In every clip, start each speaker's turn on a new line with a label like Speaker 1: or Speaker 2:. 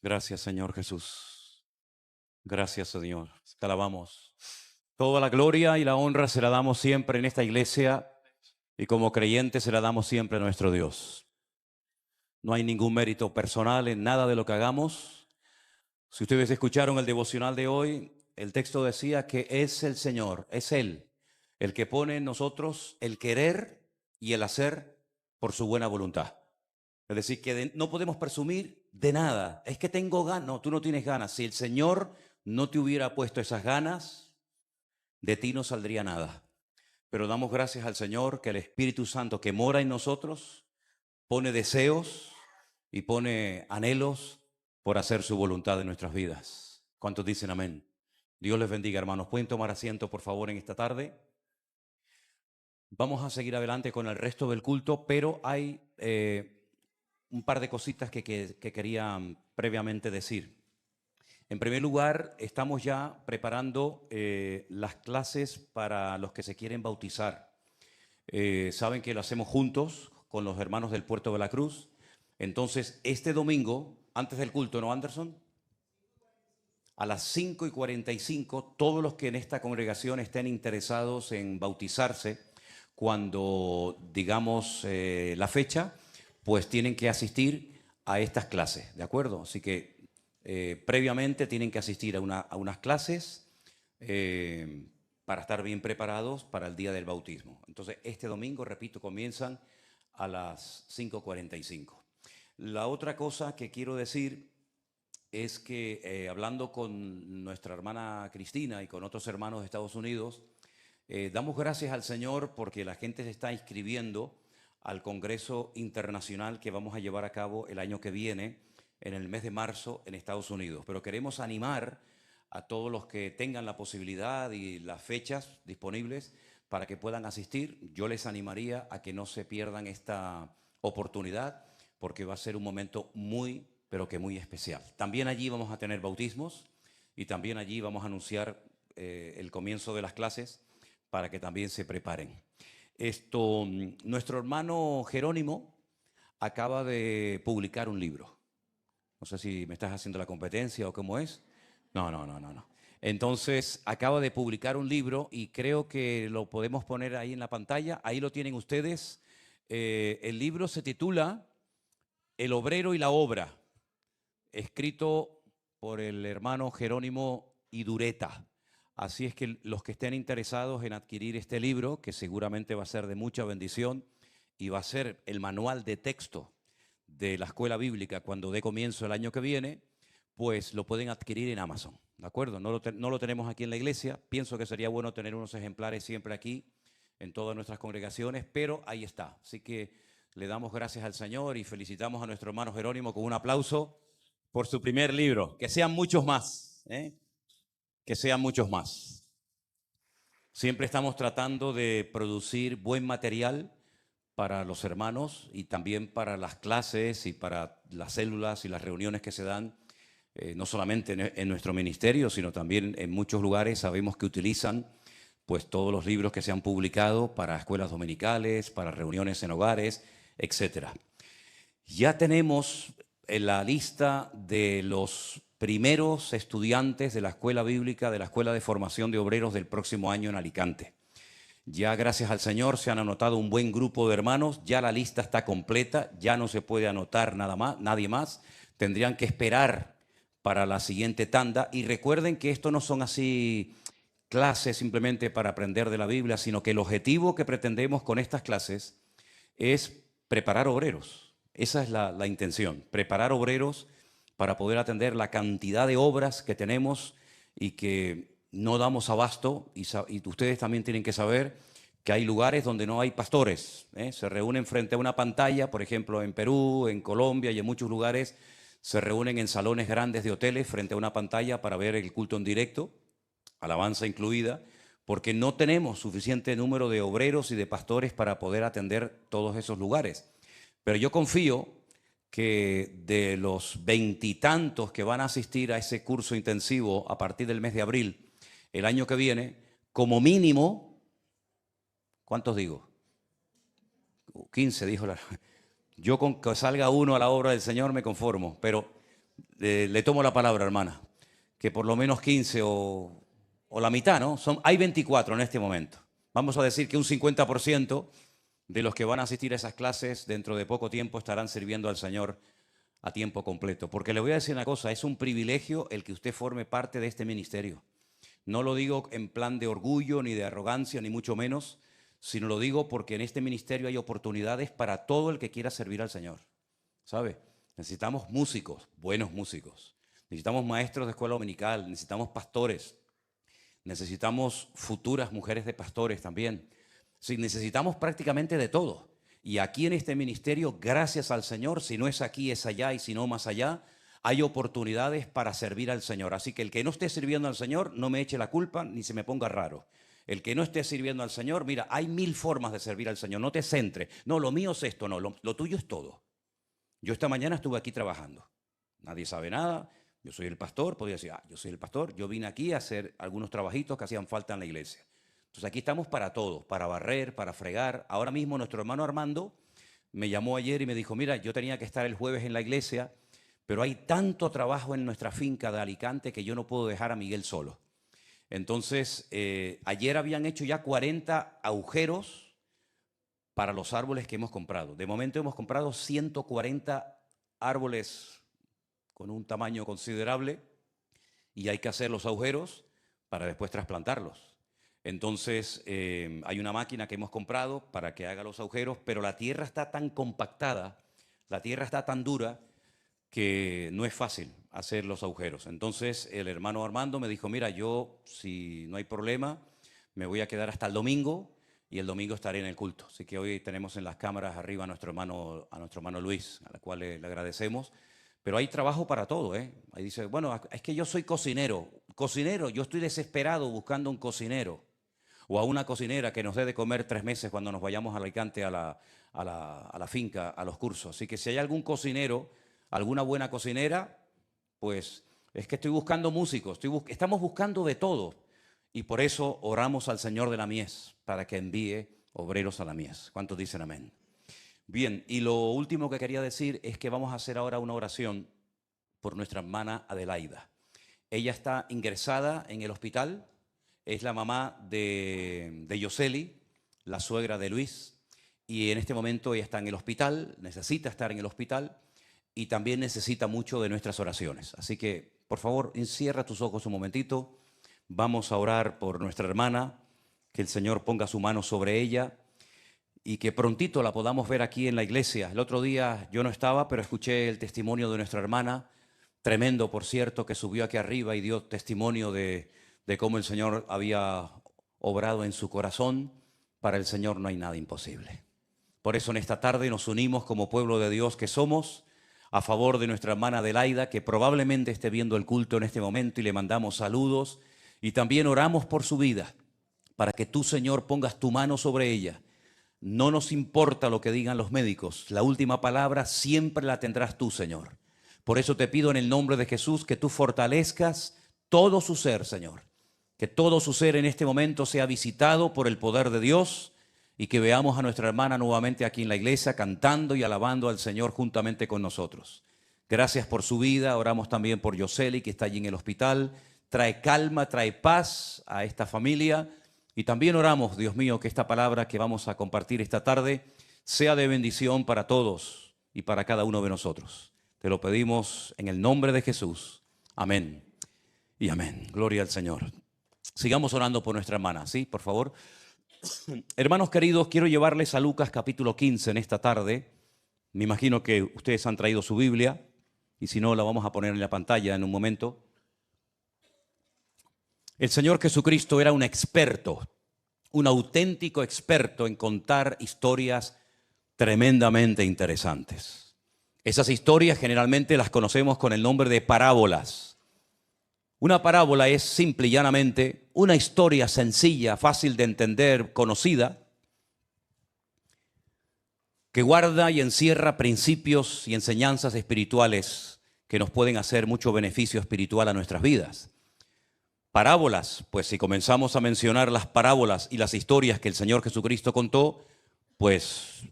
Speaker 1: Gracias, Señor Jesús. Gracias, Señor. Te alabamos. Toda la gloria y la honra se la damos siempre en esta iglesia y como creyentes se la damos siempre a nuestro Dios. No hay ningún mérito personal en nada de lo que hagamos. Si ustedes escucharon el devocional de hoy, el texto decía que es el Señor, es Él, el que pone en nosotros el querer y el hacer por su buena voluntad. Es decir, que no podemos presumir de nada. Es que tengo ganas. No, tú no tienes ganas. Si el Señor no te hubiera puesto esas ganas, de ti no saldría nada. Pero damos gracias al Señor que el Espíritu Santo que mora en nosotros pone deseos y pone anhelos por hacer su voluntad en nuestras vidas. ¿Cuántos dicen amén? Dios les bendiga, hermanos. ¿Pueden tomar asiento, por favor, en esta tarde? Vamos a seguir adelante con el resto del culto, pero hay un par de cositas que quería previamente decir. En primer lugar, estamos ya preparando las clases para los que se quieren bautizar. Saben que lo hacemos juntos con los hermanos del Puerto de la Cruz. Entonces, este domingo, antes del culto, ¿no, Anderson? A las 5:45, todos los que en esta congregación estén interesados en bautizarse, cuando digamos la fecha, pues tienen que asistir a estas clases, ¿de acuerdo? Así que previamente tienen que asistir a unas clases para estar bien preparados para el día del bautismo. Entonces, este domingo, repito, comienzan a las 5:45. La otra cosa que quiero decir es que hablando con nuestra hermana Cristina y con otros hermanos de Estados Unidos, damos gracias al Señor porque la gente se está inscribiendo al Congreso Internacional que vamos a llevar a cabo el año que viene, en el mes de marzo, en Estados Unidos. Pero queremos animar a todos los que tengan la posibilidad y las fechas disponibles para que puedan asistir. Yo les animaría a que no se pierdan esta oportunidad porque va a ser un momento muy, pero que muy especial. También allí vamos a tener bautismos y también allí vamos a anunciar el comienzo de las clases para que también se preparen. Nuestro hermano Jerónimo acaba de publicar un libro. No sé si me estás haciendo la competencia o cómo es. No. Entonces, acaba de publicar un libro y creo que lo podemos poner ahí en la pantalla. Ahí lo tienen ustedes. El libro se titula El obrero y la obra, escrito por el hermano Jerónimo Idureta. Así es que los que estén interesados en adquirir este libro, que seguramente va a ser de mucha bendición y va a ser el manual de texto de la escuela bíblica cuando dé comienzo el año que viene, pues lo pueden adquirir en Amazon, ¿de acuerdo? No lo tenemos aquí en la iglesia. Pienso que sería bueno tener unos ejemplares siempre aquí en todas nuestras congregaciones, pero ahí está. Así que le damos gracias al Señor y felicitamos a nuestro hermano Jerónimo con un aplauso por su primer libro. Que sean muchos más, que sean muchos más. Siempre estamos tratando de producir buen material para los hermanos y también para las clases y para las células y las reuniones que se dan, no solamente en nuestro ministerio, sino también en muchos lugares. Sabemos que utilizan pues todos los libros que se han publicado para escuelas dominicales, para reuniones en hogares, etc. Ya tenemos en la lista de los primeros estudiantes de la escuela bíblica, de la Escuela de Formación de Obreros del próximo año en Alicante. Ya gracias al Señor se han anotado un buen grupo de hermanos, ya la lista está completa, ya no se puede anotar nadie más, tendrían que esperar para la siguiente tanda. Y recuerden que esto no son así clases simplemente para aprender de la Biblia, sino que el objetivo que pretendemos con estas clases es preparar obreros. Esa es la intención, preparar obreros para poder atender la cantidad de obras que tenemos y que no damos abasto. Y ustedes también tienen que saber que hay lugares donde no hay pastores, se reúnen frente a una pantalla, por ejemplo en Perú, en Colombia y en muchos lugares se reúnen en salones grandes de hoteles frente a una pantalla para ver el culto en directo, alabanza incluida, porque no tenemos suficiente número de obreros y de pastores para poder atender todos esos lugares. Pero yo confío que de los 20 y tantos que van a asistir a ese curso intensivo a partir del mes de abril, el año que viene, como mínimo, ¿cuántos digo? 15, dijo la... Yo con que salga uno a la obra del Señor me conformo, pero le tomo la palabra, hermana, que por lo menos 15 o la mitad, ¿no? Hay 24 en este momento. Vamos a decir que un 50% de los que van a asistir a esas clases dentro de poco tiempo estarán sirviendo al Señor a tiempo completo. Porque le voy a decir una cosa, es un privilegio el que usted forme parte de este ministerio. No lo digo en plan de orgullo, ni de arrogancia, ni mucho menos, sino lo digo porque en este ministerio hay oportunidades para todo el que quiera servir al Señor. ¿Sabe? Necesitamos músicos, buenos músicos. Necesitamos maestros de escuela dominical, necesitamos pastores, necesitamos futuras mujeres de pastores también. Sí, necesitamos prácticamente de todo. Y aquí en este ministerio, gracias al Señor, si no es aquí, es allá, y si no, más allá, hay oportunidades para servir al Señor. Así que el que no esté sirviendo al Señor, no me eche la culpa ni se me ponga raro. El que no esté sirviendo al Señor, mira, hay 1000 formas de servir al Señor. No te centres. No, lo mío es esto, no, lo tuyo es todo. Yo esta mañana estuve aquí trabajando. Nadie sabe nada. Yo soy el pastor, podría decir, yo soy el pastor. Yo vine aquí a hacer algunos trabajitos que hacían falta en la iglesia. Entonces aquí estamos para todo, para barrer, para fregar. Ahora mismo nuestro hermano Armando me llamó ayer y me dijo, mira, yo tenía que estar el jueves en la iglesia, pero hay tanto trabajo en nuestra finca de Alicante que yo no puedo dejar a Miguel solo. Entonces, ayer habían hecho ya 40 agujeros para los árboles que hemos comprado. De momento hemos comprado 140 árboles con un tamaño considerable y hay que hacer los agujeros para después trasplantarlos. Entonces, hay una máquina que hemos comprado para que haga los agujeros, pero la tierra está tan compactada, la tierra está tan dura, que no es fácil hacer los agujeros. Entonces el hermano Armando me dijo, mira, yo si no hay problema me voy a quedar hasta el domingo y el domingo estaré en el culto. Así que hoy tenemos en las cámaras arriba a nuestro hermano Luis, a la cual le agradecemos. Pero hay trabajo para todo, ¿eh? Ahí dice, bueno, es que yo soy cocinero. Cocinero, yo estoy desesperado buscando un cocinero o a una cocinera que nos dé de comer 3 meses cuando nos vayamos a Alicante a la finca, a los cursos. Así que si hay algún cocinero, alguna buena cocinera, pues es que estoy buscando músicos, estamos buscando de todo. Y por eso oramos al Señor de la mies, para que envíe obreros a la mies. ¿Cuántos dicen amén? Bien, y lo último que quería decir es que vamos a hacer ahora una oración por nuestra hermana Adelaida. Ella está ingresada en el hospital, es la mamá de Yoseli, la suegra de Luis, y en este momento ella está en el hospital, necesita estar en el hospital, y también necesita mucho de nuestras oraciones. Así que, por favor, encierra tus ojos un momentito. Vamos a orar por nuestra hermana, que el Señor ponga su mano sobre ella y que prontito la podamos ver aquí en la iglesia. El otro día yo no estaba, pero escuché el testimonio de nuestra hermana, tremendo, por cierto, que subió aquí arriba y dio testimonio de cómo el Señor había obrado en su corazón. Para el Señor no hay nada imposible. Por eso en esta tarde nos unimos como pueblo de Dios que somos, a favor de nuestra hermana Adelaida, que probablemente esté viendo el culto en este momento, y le mandamos saludos y también oramos por su vida, para que tú, Señor, pongas tu mano sobre ella. No nos importa lo que digan los médicos, la última palabra siempre la tendrás tú, Señor. Por eso te pido en el nombre de Jesús que tú fortalezcas todo su ser, Señor. Que todo su ser en este momento sea visitado por el poder de Dios, y que veamos a nuestra hermana nuevamente aquí en la iglesia cantando y alabando al Señor juntamente con nosotros. Gracias por su vida. Oramos también por Yoseli, que está allí en el hospital. Trae calma, trae paz a esta familia. Y también oramos, Dios mío, que esta palabra que vamos a compartir esta tarde sea de bendición para todos y para cada uno de nosotros. Te lo pedimos en el nombre de Jesús. Amén y amén. Gloria al Señor. Sigamos orando por nuestra hermana, ¿sí? Por favor. Hermanos queridos, quiero llevarles a Lucas capítulo 15 en esta tarde. Me imagino que ustedes han traído su Biblia, y si no, la vamos a poner en la pantalla en un momento. El Señor Jesucristo era un experto, un auténtico experto en contar historias tremendamente interesantes. Esas historias generalmente las conocemos con el nombre de parábolas. Una parábola es simple y llanamente una historia sencilla, fácil de entender, conocida, que guarda y encierra principios y enseñanzas espirituales que nos pueden hacer mucho beneficio espiritual a nuestras vidas. Parábolas, pues si comenzamos a mencionar las parábolas y las historias que el Señor Jesucristo contó, pues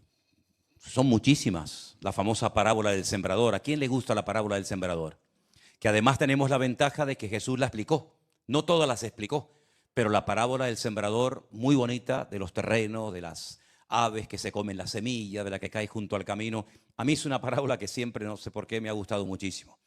Speaker 1: son muchísimas. La famosa parábola del sembrador. ¿A quién le gusta la parábola del sembrador? Que además tenemos la ventaja de que Jesús la explicó. No todas las explicó, pero la parábola del sembrador, muy bonita, de los terrenos, de las aves que se comen la semilla, de la que cae junto al camino. A mí es una parábola que siempre, no sé por qué, me ha gustado muchísimo.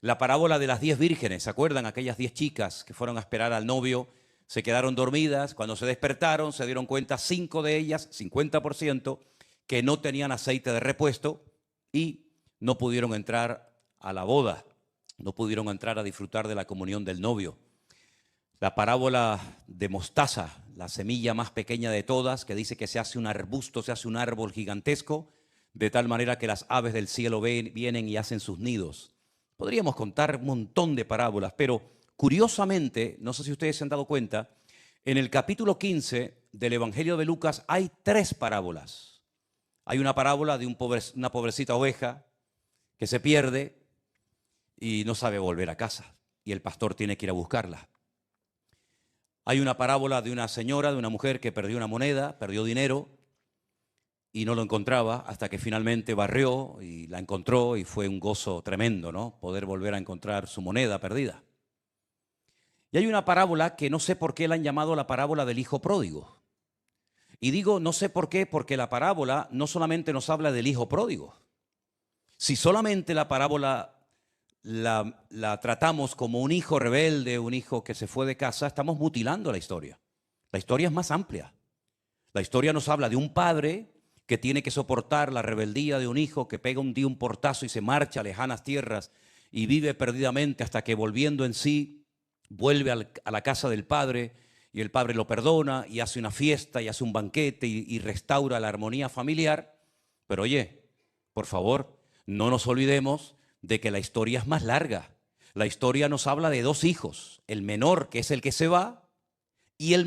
Speaker 1: La parábola de las 10 vírgenes, ¿se acuerdan? Aquellas 10 chicas que fueron a esperar al novio, se quedaron dormidas, cuando se despertaron se dieron cuenta 5 de ellas, 50%, que no tenían aceite de repuesto y no pudieron entrar a la boda, no pudieron entrar a disfrutar de la comunión del novio. La parábola de mostaza, la semilla más pequeña de todas, que dice que se hace un arbusto, se hace un árbol gigantesco, de tal manera que las aves del cielo vienen y hacen sus nidos. Podríamos contar un montón de parábolas, pero curiosamente, no sé si ustedes se han dado cuenta, en el capítulo 15 del Evangelio de Lucas hay 3 parábolas. Hay una parábola de una pobrecita oveja que se pierde y no sabe volver a casa, y el pastor tiene que ir a buscarla. Hay una parábola de una señora, de una mujer que perdió una moneda, perdió dinero y no lo encontraba hasta que finalmente barrió y la encontró y fue un gozo tremendo, ¿no? Poder volver a encontrar su moneda perdida. Y hay una parábola que no sé por qué la han llamado la parábola del hijo pródigo. Y digo no sé por qué, porque la parábola no solamente nos habla del hijo pródigo. Si solamente la parábola la tratamos como un hijo rebelde, un hijo que se fue de casa, estamos mutilando la historia. La historia es más amplia. La historia nos habla de un padre que tiene que soportar la rebeldía de un hijo que pega un día un portazo y se marcha a lejanas tierras y vive perdidamente hasta que, volviendo en sí, vuelve a la casa del padre y el padre lo perdona y hace una fiesta y hace un banquete y restaura la armonía familiar. Pero oye, por favor, no nos olvidemos de que la historia es más larga. La historia nos habla de 2 hijos, el menor, que es el que se va, y el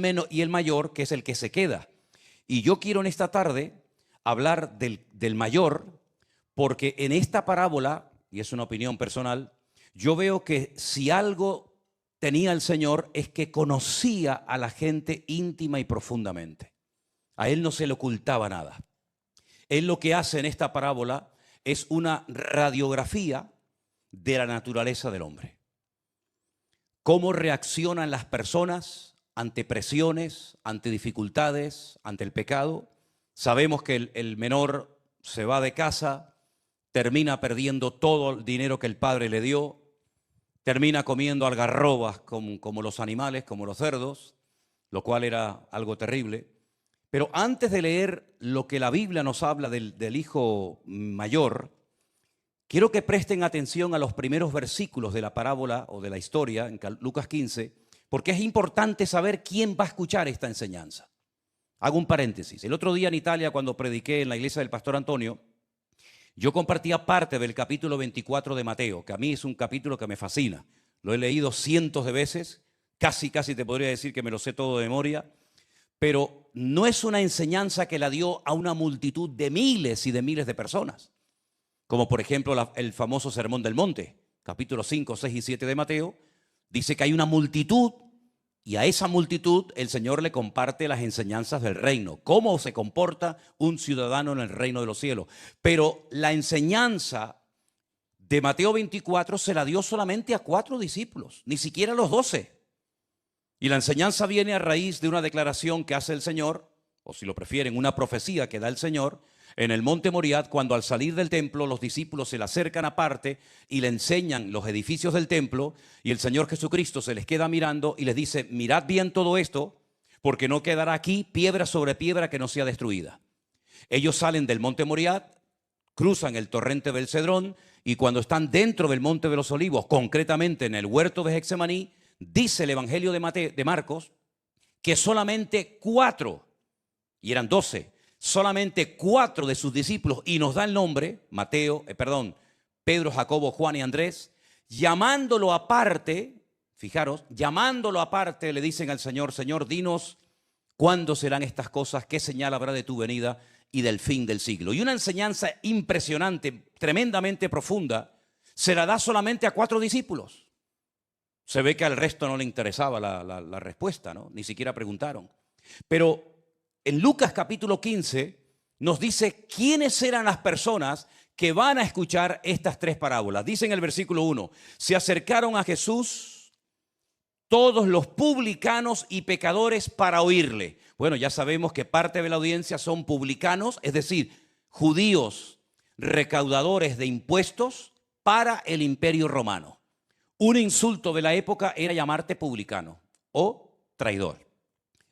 Speaker 1: mayor, que es el que se queda. Y yo quiero en esta tarde hablar del mayor, porque en esta parábola, y es una opinión personal, yo veo que si algo tenía el Señor es que conocía a la gente íntima y profundamente. A Él no se le ocultaba nada. Él lo que hace en esta parábola es una radiografía de la naturaleza del hombre. Cómo reaccionan las personas ante presiones, ante dificultades, ante el pecado. Sabemos que el menor se va de casa, termina perdiendo todo el dinero que el padre le dio, termina comiendo algarrobas como los animales, como los cerdos, lo cual era algo terrible. Pero antes de leer lo que la Biblia nos habla del hijo mayor, quiero que presten atención a los primeros versículos de la parábola o de la historia en Lucas 15, porque es importante saber quién va a escuchar esta enseñanza. Hago un paréntesis. El otro día en Italia, cuando prediqué en la iglesia del pastor Antonio, yo compartía parte del capítulo 24 de Mateo, que a mí es un capítulo que me fascina. Lo he leído cientos de veces, casi te podría decir que me lo sé todo de memoria, pero no es una enseñanza que la dio a una multitud de miles y de miles de personas, como por ejemplo el famoso Sermón del Monte, capítulo 5, 6 y 7 de Mateo, dice que hay una multitud y a esa multitud el Señor le comparte las enseñanzas del reino, cómo se comporta un ciudadano en el reino de los cielos. Pero la enseñanza de Mateo 24 se la dio solamente a 4 discípulos, ni siquiera a los 12. Y la enseñanza viene a raíz de una declaración que hace el Señor, o si lo prefieren, una profecía que da el Señor, en el monte Moriah, cuando al salir del templo los discípulos se le acercan aparte y le enseñan los edificios del templo, y el Señor Jesucristo se les queda mirando y les dice: mirad bien todo esto, porque no quedará aquí piedra sobre piedra que no sea destruida. Ellos salen del monte Moriah, cruzan el torrente del Cedrón, y cuando están dentro del monte de los Olivos, concretamente en el huerto de Getsemaní, dice el Evangelio de Marcos que solamente 4, y eran 12, solamente 4 de sus discípulos, y nos da el nombre, Pedro, Jacobo, Juan y Andrés, llamándolo aparte, fijaros, llamándolo aparte, le dicen al Señor: Señor, dinos cuándo serán estas cosas, qué señal habrá de tu venida y del fin del siglo. Y una enseñanza impresionante, tremendamente profunda, se la da solamente a 4 discípulos. Se ve que al resto no le interesaba la respuesta, ¿no? Ni siquiera preguntaron. Pero en Lucas capítulo 15 nos dice quiénes eran las personas que van a escuchar estas tres parábolas. Dice en el versículo 1, se acercaron a Jesús todos los publicanos y pecadores para oírle. Bueno, ya sabemos que parte de la audiencia son publicanos, es decir, judíos recaudadores de impuestos para el Imperio Romano. Un insulto de la época era llamarte publicano o traidor.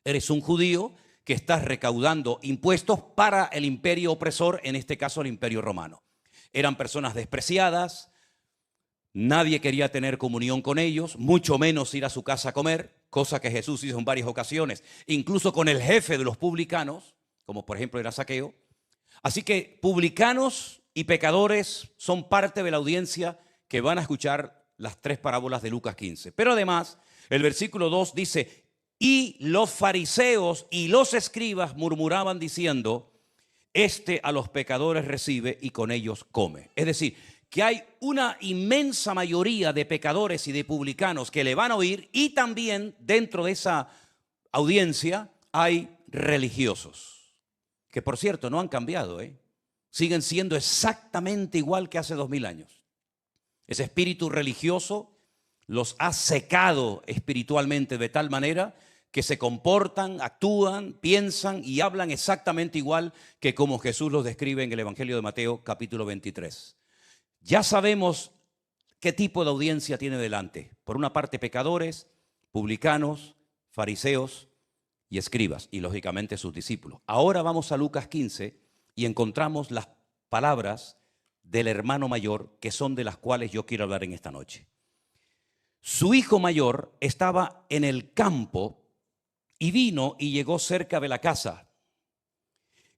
Speaker 1: Eres un judío que estás recaudando impuestos para el imperio opresor, en este caso el Imperio Romano. Eran personas despreciadas, nadie quería tener comunión con ellos, mucho menos ir a su casa a comer, cosa que Jesús hizo en varias ocasiones, incluso con el jefe de los publicanos, como por ejemplo era Zaqueo. Así que publicanos y pecadores son parte de la audiencia que van a escuchar las tres parábolas de Lucas 15. Pero además, el versículo 2 dice, y los fariseos y los escribas murmuraban diciendo, este a los pecadores recibe y con ellos come. Es decir, que hay una inmensa mayoría de pecadores y de publicanos que le van a oír, y también dentro de esa audiencia hay religiosos, que por cierto no han cambiado, siguen siendo exactamente igual que hace 2000 años. Ese espíritu religioso los ha secado espiritualmente de tal manera que se comportan, actúan, piensan y hablan exactamente igual que como Jesús los describe en el Evangelio de Mateo capítulo 23. Ya sabemos qué tipo de audiencia tiene delante. Por una parte pecadores, publicanos, fariseos y escribas, y lógicamente sus discípulos. Ahora vamos a Lucas 15 y encontramos las palabras del hermano mayor, que son de las cuales yo quiero hablar en esta noche. Su hijo mayor estaba en el campo y vino y llegó cerca de la casa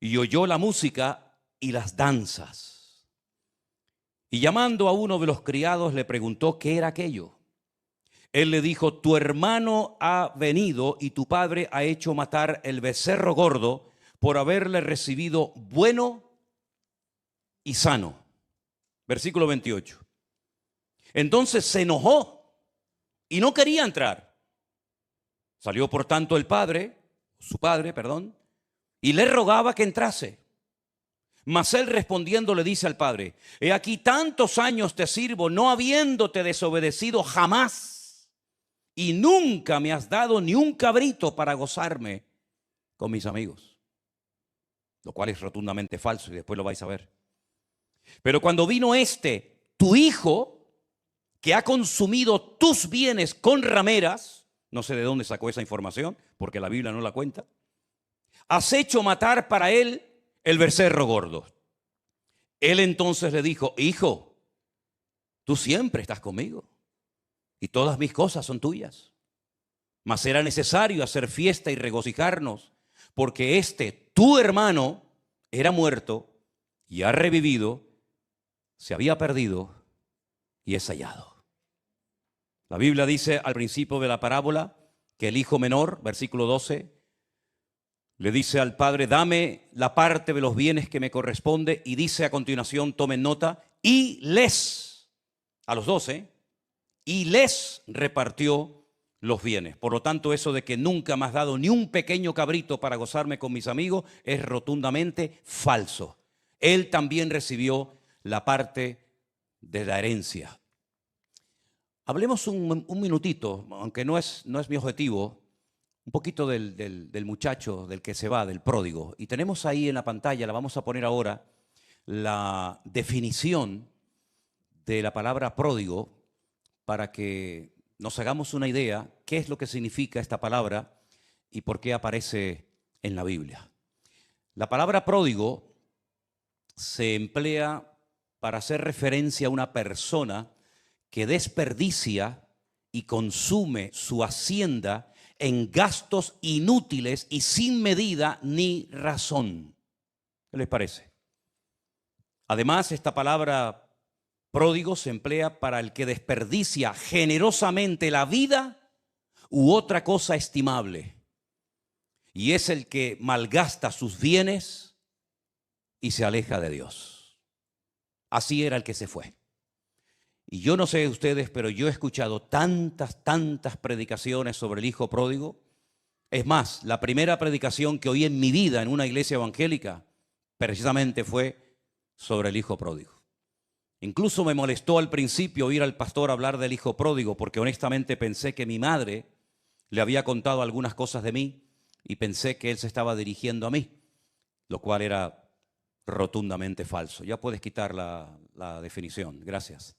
Speaker 1: y oyó la música y las danzas. Y llamando a uno de los criados le preguntó qué era aquello. Él le dijo, tu hermano ha venido y tu padre ha hecho matar el becerro gordo por haberle recibido bueno y sano. Versículo 28. Entonces se enojó y no quería entrar. Salió por tanto su padre, y le rogaba que entrase. Mas él respondiendo le dice al padre, he aquí tantos años te sirvo, no habiéndote desobedecido jamás, y nunca me has dado ni un cabrito para gozarme con mis amigos. Lo cual es rotundamente falso y después lo vais a ver. Pero cuando vino tu hijo, que ha consumido tus bienes con rameras, no sé de dónde sacó esa información, porque la Biblia no la cuenta, has hecho matar para él el becerro gordo. Él entonces le dijo, hijo, tú siempre estás conmigo y todas mis cosas son tuyas. Mas era necesario hacer fiesta y regocijarnos, porque tu hermano, era muerto y ha revivido, se había perdido y es hallado. La Biblia dice al principio de la parábola que el hijo menor, versículo 12, le dice al padre, dame la parte de los bienes que me corresponde, y dice a continuación, tomen nota, y a los 12, y les repartió los bienes. Por lo tanto, eso de que nunca me has dado ni un pequeño cabrito para gozarme con mis amigos es rotundamente falso. Él también recibió la parte de la herencia. Hablemos un minutito, aunque no es mi objetivo, un poquito del muchacho, del que se va, del pródigo. Y tenemos ahí en la pantalla, la vamos a poner ahora, la definición de la palabra pródigo para que nos hagamos una idea qué es lo que significa esta palabra y por qué aparece en la Biblia. La palabra pródigo se emplea para hacer referencia a una persona que desperdicia y consume su hacienda en gastos inútiles y sin medida ni razón. ¿Qué les parece? Además, esta palabra pródigo se emplea para el que desperdicia generosamente la vida u otra cosa estimable. Y es el que malgasta sus bienes y se aleja de Dios. Así era el que se fue. Y yo no sé ustedes, pero yo he escuchado tantas predicaciones sobre el hijo pródigo. Es más, la primera predicación que oí en mi vida en una iglesia evangélica, precisamente fue sobre el hijo pródigo. Incluso me molestó al principio oír al pastor hablar del hijo pródigo, porque honestamente pensé que mi madre le había contado algunas cosas de mí y pensé que él se estaba dirigiendo a mí, lo cual era rotundamente falso. Ya puedes quitar la definición, gracias.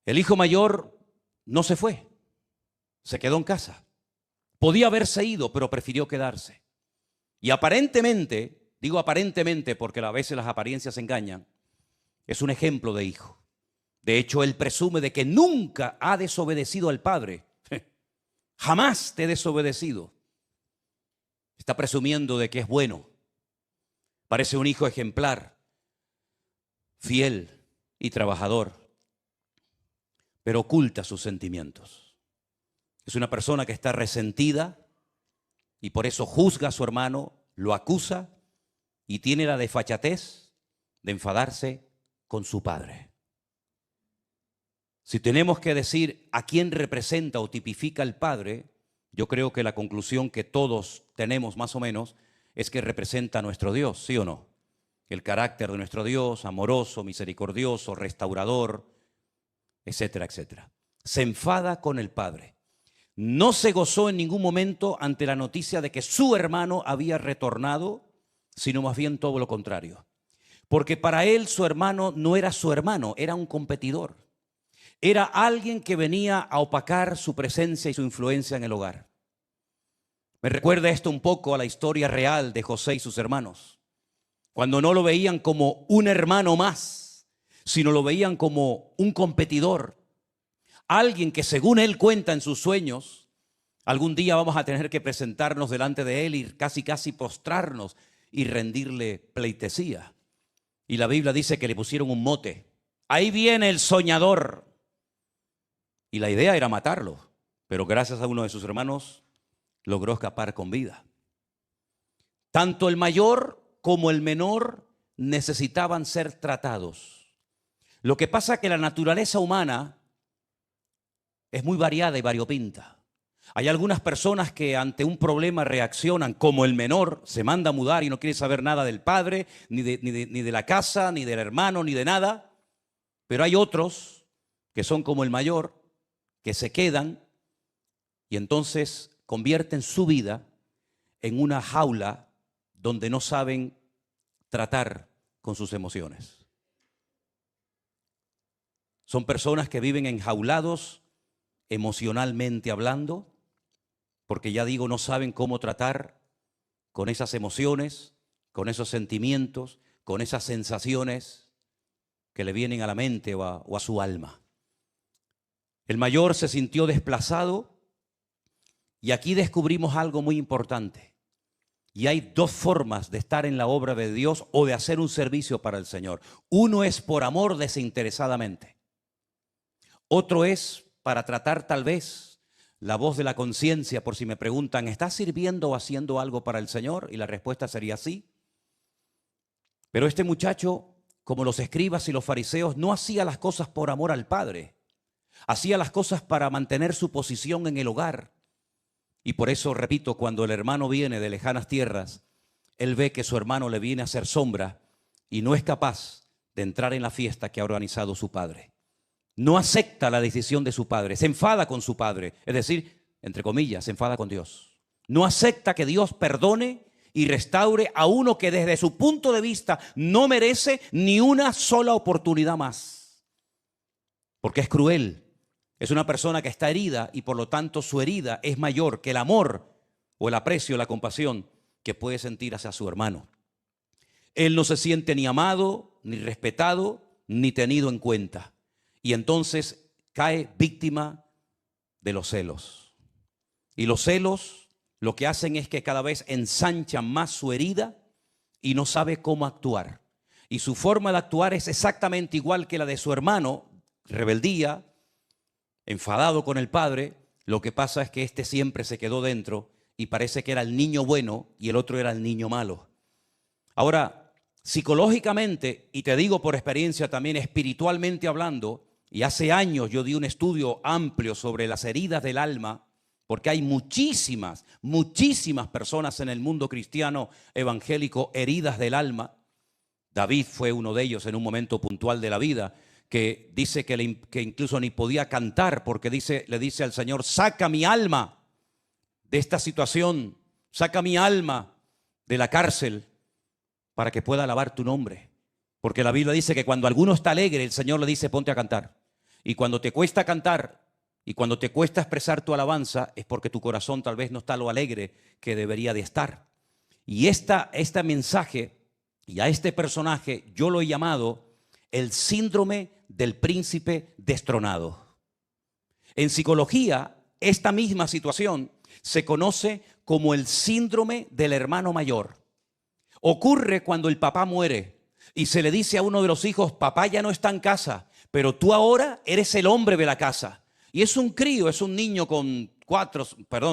Speaker 1: El hijo mayor no se fue, se quedó en casa. Podía haberse ido, pero prefirió quedarse. Y aparentemente, digo aparentemente porque a veces las apariencias engañan, es un ejemplo de hijo. De hecho, él presume de que nunca ha desobedecido al padre. Jamás te he desobedecido. Está presumiendo de que es bueno. Parece un hijo ejemplar, fiel y trabajador, pero oculta sus sentimientos. Es una persona que está resentida y por eso juzga a su hermano, lo acusa y tiene la desfachatez de enfadarse con su padre. Si tenemos que decir a quién representa o tipifica el padre, yo creo que la conclusión que todos tenemos más o menos es que representa a nuestro Dios, ¿sí o no? El carácter de nuestro Dios, amoroso, misericordioso, restaurador, etcétera, etcétera. Se enfada con el padre. No se gozó en ningún momento ante la noticia de que su hermano había retornado, sino más bien todo lo contrario. Porque para él su hermano no era su hermano, era un competidor. Era alguien que venía a opacar su presencia y su influencia en el hogar. Me recuerda esto un poco a la historia real de José y sus hermanos, cuando no lo veían como un hermano más, sino lo veían como un competidor, alguien que según él cuenta en sus sueños, algún día vamos a tener que presentarnos delante de él y casi postrarnos y rendirle pleitesía. Y la Biblia dice que le pusieron un mote. Ahí viene el soñador. Y la idea era matarlo, pero gracias a uno de sus hermanos logró escapar con vida. Tanto el mayor como el menor necesitaban ser tratados. Lo que pasa es que la naturaleza humana es muy variada y variopinta. Hay algunas personas que ante un problema reaccionan como el menor, se manda a mudar y no quiere saber nada del padre, ni de la casa, ni del hermano, ni de nada. Pero hay otros que son como el mayor, que se quedan y entonces convierten su vida en una jaula donde no saben tratar con sus emociones. Son personas que viven enjaulados emocionalmente hablando, porque ya digo, no saben cómo tratar con esas emociones, con esos sentimientos, con esas sensaciones que le vienen a la mente o a su alma. El mayor se sintió desplazado y aquí descubrimos algo muy importante. Y hay dos formas de estar en la obra de Dios o de hacer un servicio para el Señor. Uno es por amor desinteresadamente. Otro es para tratar tal vez la voz de la conciencia, por si me preguntan, ¿estás sirviendo o haciendo algo para el Señor? Y la respuesta sería sí. Pero este muchacho, como los escribas y los fariseos, no hacía las cosas por amor al Padre. Hacía las cosas para mantener su posición en el hogar. Y por eso, repito, cuando el hermano viene de lejanas tierras, él ve que su hermano le viene a hacer sombra y no es capaz de entrar en la fiesta que ha organizado su padre. No acepta la decisión de su padre, se enfada con su padre, es decir, entre comillas, se enfada con Dios. No acepta que Dios perdone y restaure a uno que desde su punto de vista no merece ni una sola oportunidad más. Porque es cruel. Es una persona que está herida y por lo tanto su herida es mayor que el amor o el aprecio, la compasión que puede sentir hacia su hermano. Él no se siente ni amado, ni respetado, ni tenido en cuenta. Y entonces cae víctima de los celos. Y los celos lo que hacen es que cada vez ensanchan más su herida y no sabe cómo actuar. Y su forma de actuar es exactamente igual que la de su hermano, rebeldía, enfadado con el padre. Lo que pasa es que este siempre se quedó dentro y parece que era el niño bueno y el otro era el niño malo. Ahora, psicológicamente, y te digo por experiencia también espiritualmente hablando, y hace años yo di un estudio amplio sobre las heridas del alma porque hay muchísimas personas en el mundo cristiano evangélico heridas del alma. David fue uno de ellos en un momento puntual de la vida, que dice que incluso ni podía cantar porque le dice al Señor: saca mi alma de esta situación, saca mi alma de la cárcel para que pueda alabar tu nombre. Porque la Biblia dice que cuando alguno está alegre, el Señor le dice: ponte a cantar. Y cuando te cuesta cantar y cuando te cuesta expresar tu alabanza, es porque tu corazón tal vez no está lo alegre que debería de estar. Y este mensaje y a este personaje yo lo he llamado el síndrome del príncipe destronado. En psicología, esta misma situación se conoce como el síndrome del hermano mayor. Ocurre cuando el papá muere y se le dice a uno de los hijos: papá ya no está en casa, pero tú ahora eres el hombre de la casa. Y es un crío, es un niño con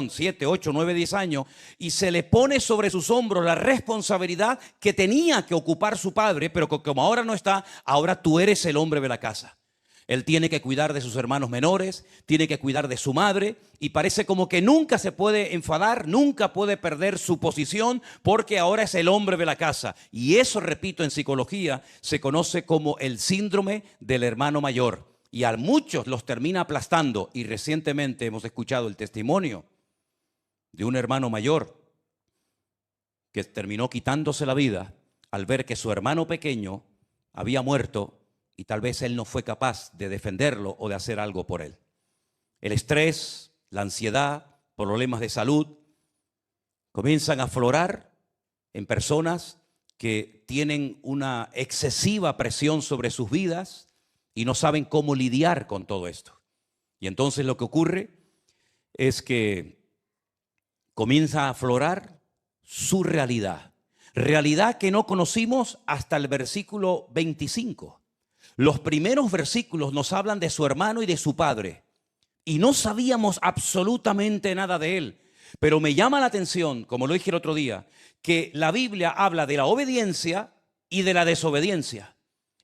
Speaker 1: 7, 8, 9, 10 años, y se le pone sobre sus hombros la responsabilidad que tenía que ocupar su padre, pero como ahora no está, ahora tú eres el hombre de la casa. Él tiene que cuidar de sus hermanos menores, tiene que cuidar de su madre, y parece como que nunca se puede enfadar, nunca puede perder su posición, porque ahora es el hombre de la casa. Y eso, repito, en psicología se conoce como el síndrome del hermano mayor. Y a muchos los termina aplastando. Y recientemente hemos escuchado el testimonio de un hermano mayor que terminó quitándose la vida al ver que su hermano pequeño había muerto y tal vez él no fue capaz de defenderlo o de hacer algo por él. El estrés, la ansiedad, problemas de salud comienzan a aflorar en personas que tienen una excesiva presión sobre sus vidas y no saben cómo lidiar con todo esto. Y entonces lo que ocurre es que comienza a aflorar su realidad. Realidad que no conocimos hasta el versículo 25. Los primeros versículos nos hablan de su hermano y de su padre. Y no sabíamos absolutamente nada de él. Pero me llama la atención, como lo dije el otro día, que la Biblia habla de la obediencia y de la desobediencia.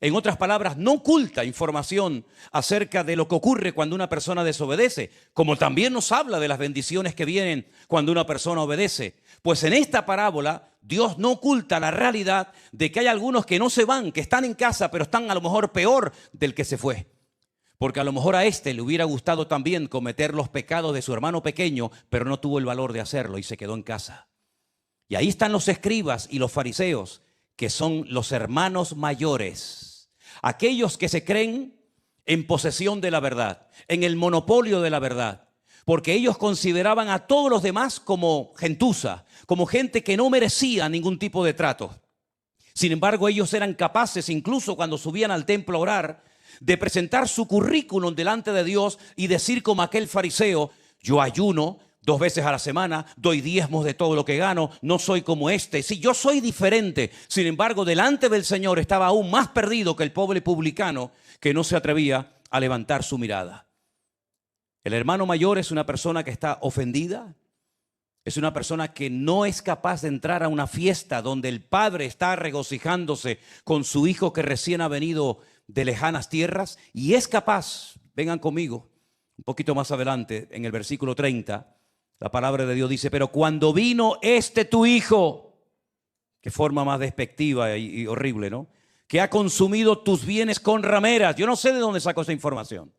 Speaker 1: En otras palabras, no oculta información acerca de lo que ocurre cuando una persona desobedece, como también nos habla de las bendiciones que vienen cuando una persona obedece. Pues en esta parábola, Dios no oculta la realidad de que hay algunos que no se van, que están en casa, pero están a lo mejor peor del que se fue. Porque a lo mejor a este le hubiera gustado también cometer los pecados de su hermano pequeño, pero no tuvo el valor de hacerlo y se quedó en casa. Y ahí están los escribas y los fariseos, que son los hermanos mayores. Aquellos que se creen en posesión de la verdad, en el monopolio de la verdad, porque ellos consideraban a todos los demás como gentuza, como gente que no merecía ningún tipo de trato. Sin embargo, ellos eran capaces, incluso cuando subían al templo a orar, de presentar su currículum delante de Dios y decir como aquel fariseo: yo ayuno 2 veces a la semana, doy diezmos de todo lo que gano, no soy como este. Sí, yo soy diferente. Sin embargo, delante del Señor estaba aún más perdido que el pobre publicano que no se atrevía a levantar su mirada. El hermano mayor es una persona que está ofendida, es una persona que no es capaz de entrar a una fiesta donde el padre está regocijándose con su hijo que recién ha venido de lejanas tierras, y es capaz, vengan conmigo, un poquito más adelante en el versículo 30, la palabra de Dios dice: pero cuando vino tu hijo, qué forma más despectiva y horrible, ¿no? Que ha consumido tus bienes con rameras. Yo no sé de dónde sacó esa información,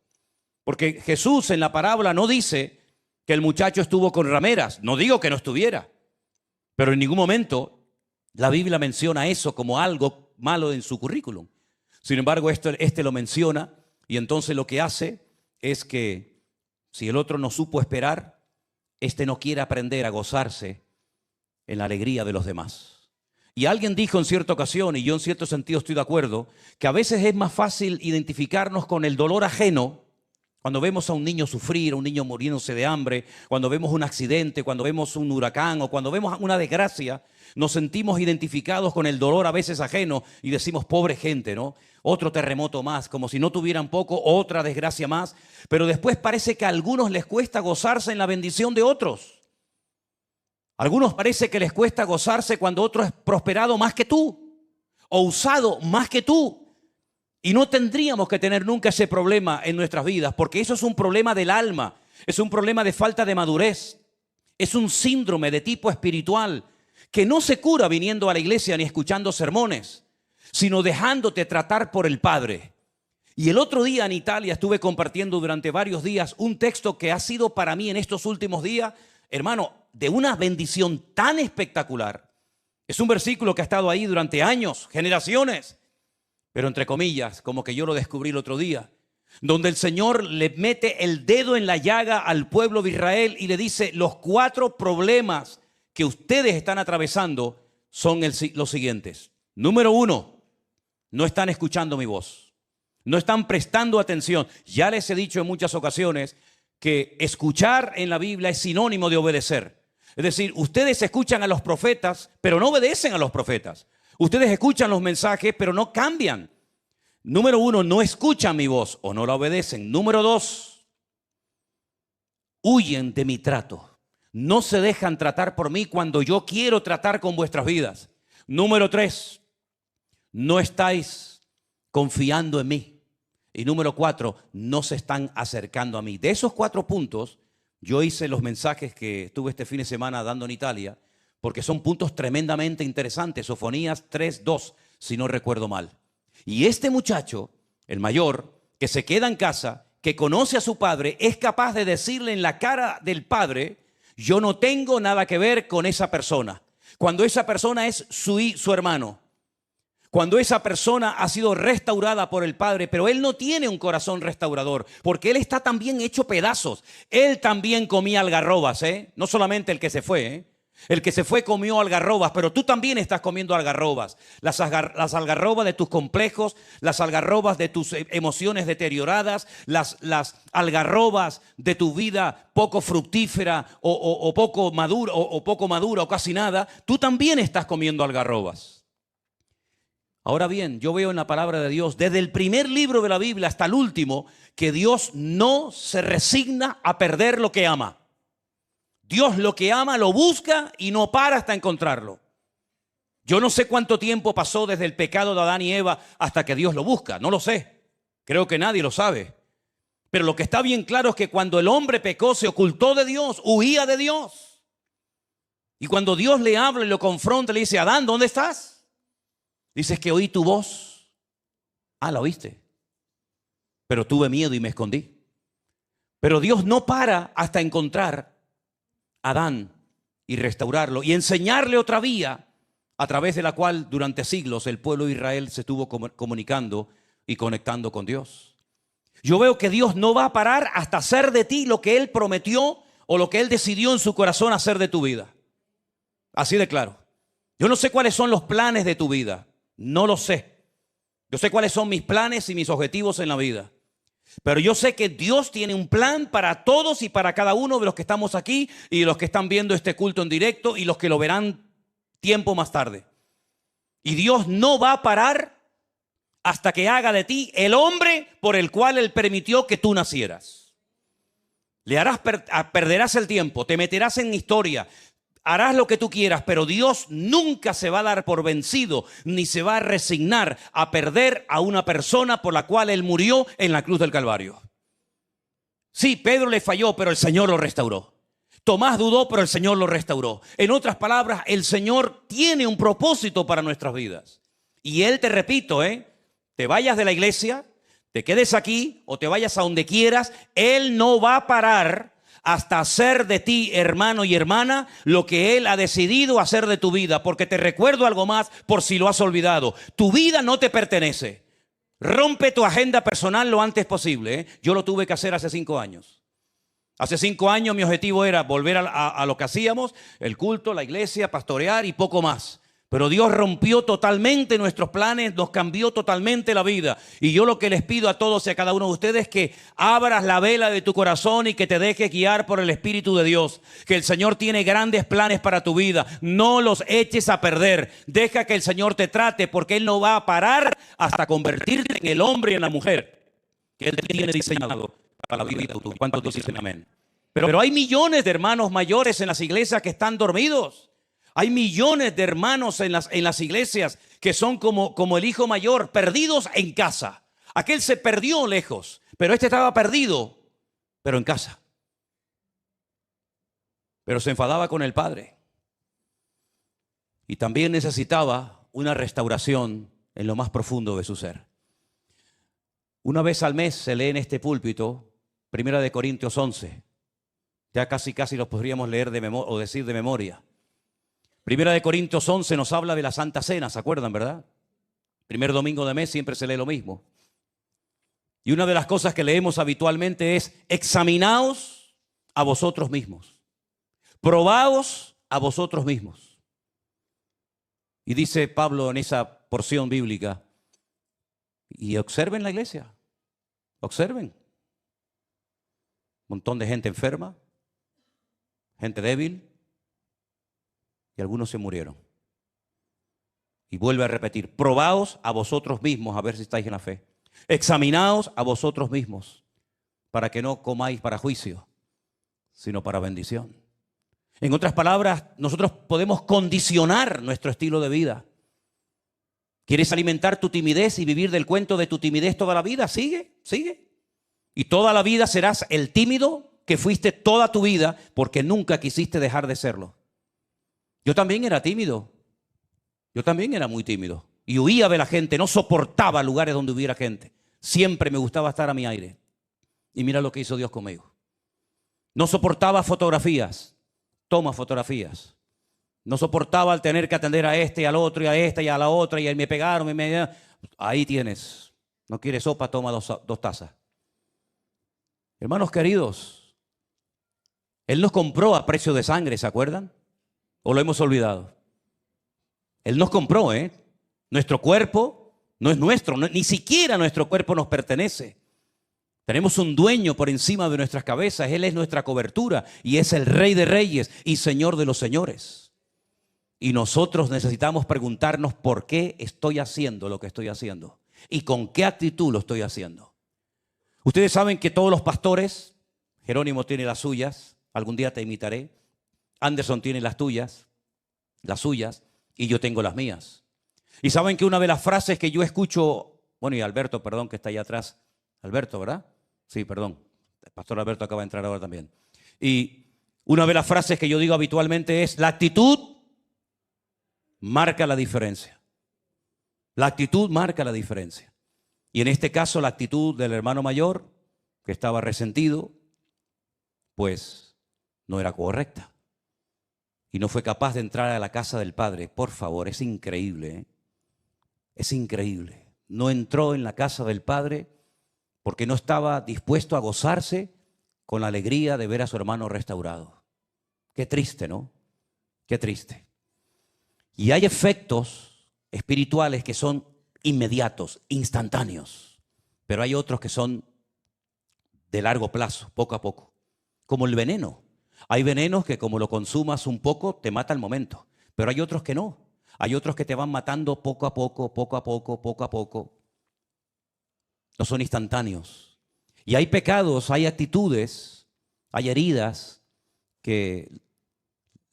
Speaker 1: porque Jesús en la parábola no dice que el muchacho estuvo con rameras. No digo que no estuviera, pero en ningún momento la Biblia menciona eso como algo malo en su currículum. Sin embargo, este lo menciona, y entonces lo que hace es que si el otro no supo esperar, este no quiere aprender a gozarse en la alegría de los demás. Y alguien dijo en cierta ocasión, y yo en cierto sentido estoy de acuerdo, que a veces es más fácil identificarnos con el dolor ajeno cuando vemos a un niño sufrir, a un niño muriéndose de hambre, cuando vemos un accidente, cuando vemos un huracán o cuando vemos una desgracia. Nos sentimos identificados con el dolor a veces ajeno y decimos: pobre gente, ¿no? Otro terremoto más, como si no tuvieran poco, otra desgracia más. Pero después parece que a algunos les cuesta gozarse en la bendición de otros. A algunos parece que les cuesta gozarse cuando otro es prosperado más que tú o usado más que tú. Y no tendríamos que tener nunca ese problema en nuestras vidas, porque eso es un problema del alma. Es un problema de falta de madurez. Es un síndrome de tipo espiritual que no se cura viniendo a la iglesia ni escuchando sermones, sino dejándote tratar por el Padre. Y el otro día en Italia estuve compartiendo durante varios días un texto que ha sido para mí en estos últimos días, hermano, de una bendición tan espectacular. Es un versículo que ha estado ahí durante años, generaciones, pero entre comillas, como que yo lo descubrí el otro día, donde el Señor le mete el dedo en la llaga al pueblo de Israel y le dice: los 4 problemas que ustedes están atravesando son los siguientes. Número 1, no están escuchando mi voz, no están prestando atención. Ya les he dicho en muchas ocasiones que escuchar en la Biblia es sinónimo de obedecer. Es decir, ustedes escuchan a los profetas, pero no obedecen a los profetas. Ustedes escuchan los mensajes, pero no cambian. Número 1, no escuchan mi voz o no la obedecen. Número 2, huyen de mi trato. No se dejan tratar por mí cuando yo quiero tratar con vuestras vidas. Número 3, no estáis confiando en mí. Y número 4, no se están acercando a mí. De esos 4 puntos, yo hice los mensajes que estuve este fin de semana dando en Italia, porque son puntos tremendamente interesantes. Sofonías 3:2, si no recuerdo mal. Y este muchacho, el mayor, que se queda en casa, que conoce a su padre, es capaz de decirle en la cara del padre: yo no tengo nada que ver con esa persona. Cuando esa persona es su hermano. Cuando esa persona ha sido restaurada por el Padre, pero él no tiene un corazón restaurador, porque él está también hecho pedazos. Él también comía algarrobas, no solamente el que se fue, El que se fue comió algarrobas, pero tú también estás comiendo algarrobas. Las algarrobas de tus complejos, las algarrobas de tus emociones deterioradas, las algarrobas de tu vida poco fructífera o poco madura o casi nada. Tú también estás comiendo algarrobas. Ahora bien, yo veo en la palabra de Dios, desde el primer libro de la Biblia hasta el último, que Dios no se resigna a perder lo que ama. Dios lo que ama lo busca y no para hasta encontrarlo. Yo no sé cuánto tiempo pasó desde el pecado de Adán y Eva hasta que Dios lo busca. No lo sé. Creo que nadie lo sabe. Pero lo que está bien claro es que cuando el hombre pecó, se ocultó de Dios, huía de Dios. Y cuando Dios le habla y lo confronta, le dice: Adán, ¿dónde estás? Dices que oí tu voz. Ah, la oíste. Pero tuve miedo y me escondí. Pero Dios no para hasta encontrar a Adán y restaurarlo y enseñarle otra vía a través de la cual durante siglos el pueblo de Israel se estuvo comunicando y conectando con Dios. Yo veo que Dios no va a parar hasta hacer de ti lo que Él prometió o lo que Él decidió en su corazón hacer de tu vida. Así de claro. Yo no sé cuáles son los planes de tu vida. No lo sé. Yo sé cuáles son mis planes y mis objetivos en la vida. Pero yo sé que Dios tiene un plan para todos y para cada uno de los que estamos aquí y de los que están viendo este culto en directo y los que lo verán tiempo más tarde. Y Dios no va a parar hasta que haga de ti el hombre por el cual Él permitió que tú nacieras. Perderás el tiempo, te meterás en historia, harás lo que tú quieras, pero Dios nunca se va a dar por vencido ni se va a resignar a perder a una persona por la cual Él murió en la cruz del Calvario. Sí, Pedro le falló, pero el Señor lo restauró. Tomás dudó, pero el Señor lo restauró. En otras palabras, el Señor tiene un propósito para nuestras vidas. Y Él, te repito, te vayas de la iglesia, te quedes aquí o te vayas a donde quieras, Él no va a parar hasta hacer de ti, hermano y hermana, lo que Él ha decidido hacer de tu vida. Porque te recuerdo algo más por si lo has olvidado. Tu vida no te pertenece. Rompe tu agenda personal lo antes posible. Yo lo tuve que hacer hace 5 años. Hace 5 años mi objetivo era volver a lo que hacíamos, el culto, la iglesia, pastorear y poco más. Pero Dios rompió totalmente nuestros planes, nos cambió totalmente la vida. Y yo lo que les pido a todos y a cada uno de ustedes es que abras la vela de tu corazón y que te dejes guiar por el Espíritu de Dios. Que el Señor tiene grandes planes para tu vida. No los eches a perder. Deja que el Señor te trate, porque Él no va a parar hasta convertirte en el hombre y en la mujer que Él tiene diseñado para la vida. ¿Cuántos dicen amén? Pero hay millones de hermanos mayores en las iglesias que están dormidos. Hay millones de hermanos en las iglesias que son como el hijo mayor, perdidos en casa. Aquel se perdió lejos, pero este estaba perdido, pero en casa. pero se enfadaba con el Padre. Y también necesitaba una restauración en lo más profundo de su ser. Una vez al mes se lee en este púlpito 1 Corintios 11. Ya casi los podríamos leer de memoria o decir de memoria. 1 Corintios 11 nos habla de la Santa Cena, ¿se acuerdan, verdad? Primer domingo de mes siempre se lee lo mismo. Y una de las cosas que leemos habitualmente es: examinaos a vosotros mismos, probaos a vosotros mismos. Y dice Pablo en esa porción bíblica, y observen la iglesia, observen. Un montón de gente enferma, gente débil, y algunos se murieron. Y vuelve a repetir: probaos a vosotros mismos a ver si estáis en la fe. Examinaos a vosotros mismos para que no comáis para juicio, sino para bendición. En otras palabras, nosotros podemos condicionar nuestro estilo de vida. ¿Quieres alimentar tu timidez y vivir del cuento de tu timidez toda la vida? Sigue. Y toda la vida serás el tímido que fuiste toda tu vida, porque nunca quisiste dejar de serlo. Yo también era tímido. Yo también era muy tímido. Y huía de la gente, no soportaba lugares donde hubiera gente. Siempre me gustaba estar a mi aire. Y mira lo que hizo Dios conmigo. No soportaba fotografías. Toma fotografías. No soportaba el tener que atender a este y al otro y a esta y a la otra y me pegaron. Ahí tienes. No quieres sopa, toma dos tazas. Hermanos queridos, Él nos compró a precio de sangre, ¿se acuerdan? ¿O lo hemos olvidado? Él nos compró, ¿eh? Nuestro cuerpo no es nuestro, ni siquiera nuestro cuerpo nos pertenece. Tenemos un dueño por encima de nuestras cabezas. Él es nuestra cobertura y es el Rey de Reyes y Señor de los señores. Y nosotros necesitamos preguntarnos por qué estoy haciendo lo que estoy haciendo y con qué actitud lo estoy haciendo. Ustedes saben que todos los pastores, Jerónimo tiene las suyas, algún día te imitaré, Anderson tiene las suyas, y yo tengo las mías. Y saben que una de las frases que yo escucho, bueno, y Alberto, perdón, que está allá atrás, Alberto, ¿verdad? Sí, perdón, el pastor Alberto acaba de entrar ahora también. Y una de las frases que yo digo habitualmente es: la actitud marca la diferencia. La actitud marca la diferencia. Y en este caso la actitud del hermano mayor, que estaba resentido, pues no era correcta. Y no fue capaz de entrar a la casa del Padre. Por favor, es increíble, ¿eh? Es increíble. No entró en la casa del Padre porque no estaba dispuesto a gozarse con la alegría de ver a su hermano restaurado. Qué triste, ¿no? Qué triste. Y hay efectos espirituales que son inmediatos, instantáneos, pero hay otros que son de largo plazo, poco a poco, como el veneno. Hay venenos que como lo consumas un poco te mata al momento, pero hay otros que no. Hay otros que te van matando poco a poco, poco a poco, poco a poco. No son instantáneos. Y hay pecados, hay actitudes, hay heridas que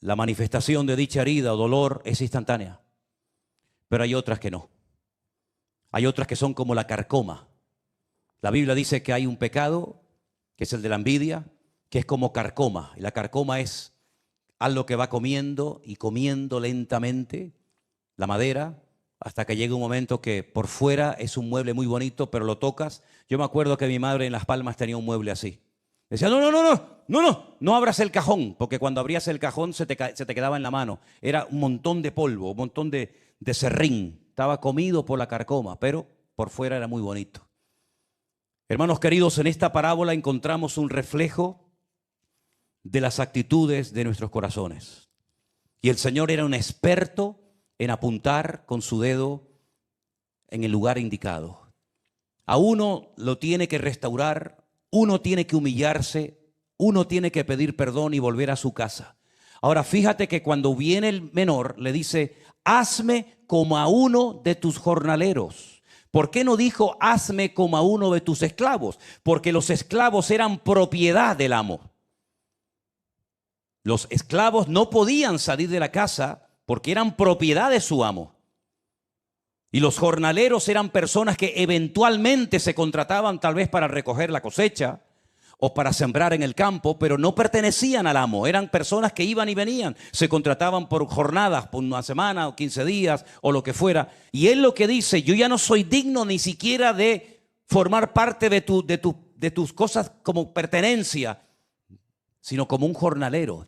Speaker 1: la manifestación de dicha herida o dolor es instantánea. Pero hay otras que no. Hay otras que son como la carcoma. La Biblia dice que hay un pecado, que es el de la envidia, que es como carcoma. Y la carcoma es algo que va comiendo y comiendo lentamente la madera hasta que llega un momento que por fuera es un mueble muy bonito, pero lo tocas. Yo me acuerdo que mi madre en Las Palmas tenía un mueble así. Decía: no abras el cajón, porque cuando abrías el cajón se te quedaba en la mano. Era un montón de polvo, un montón de serrín. Estaba comido por la carcoma, pero por fuera era muy bonito. Hermanos queridos, en esta parábola encontramos un reflejo de las actitudes de nuestros corazones. Y el Señor era un experto en apuntar con su dedo en el lugar indicado. A uno lo tiene que restaurar, uno tiene que humillarse, uno tiene que pedir perdón y volver a su casa. Ahora fíjate que cuando viene el menor le dice: hazme como a uno de tus jornaleros. ¿Por qué no dijo hazme como a uno de tus esclavos? Porque los esclavos eran propiedad del amo. Los esclavos no podían salir de la casa porque eran propiedad de su amo. Y los jornaleros eran personas que eventualmente se contrataban tal vez para recoger la cosecha o para sembrar en el campo, pero no pertenecían al amo. Eran personas que iban y venían. Se contrataban por jornadas, por una semana o 15 días o lo que fuera. Y él lo que dice, yo ya no soy digno ni siquiera de formar parte de tus cosas como pertenencia, sino como un jornalero,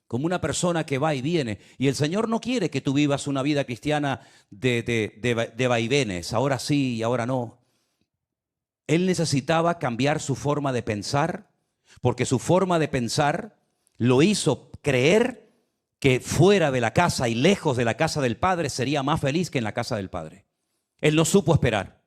Speaker 1: como una persona que va y viene. Y el Señor no quiere que tú vivas una vida cristiana de vaivenes, ahora sí y ahora no. Él necesitaba cambiar su forma de pensar, porque su forma de pensar lo hizo creer que fuera de la casa y lejos de la casa del Padre sería más feliz que en la casa del Padre. Él no supo esperar.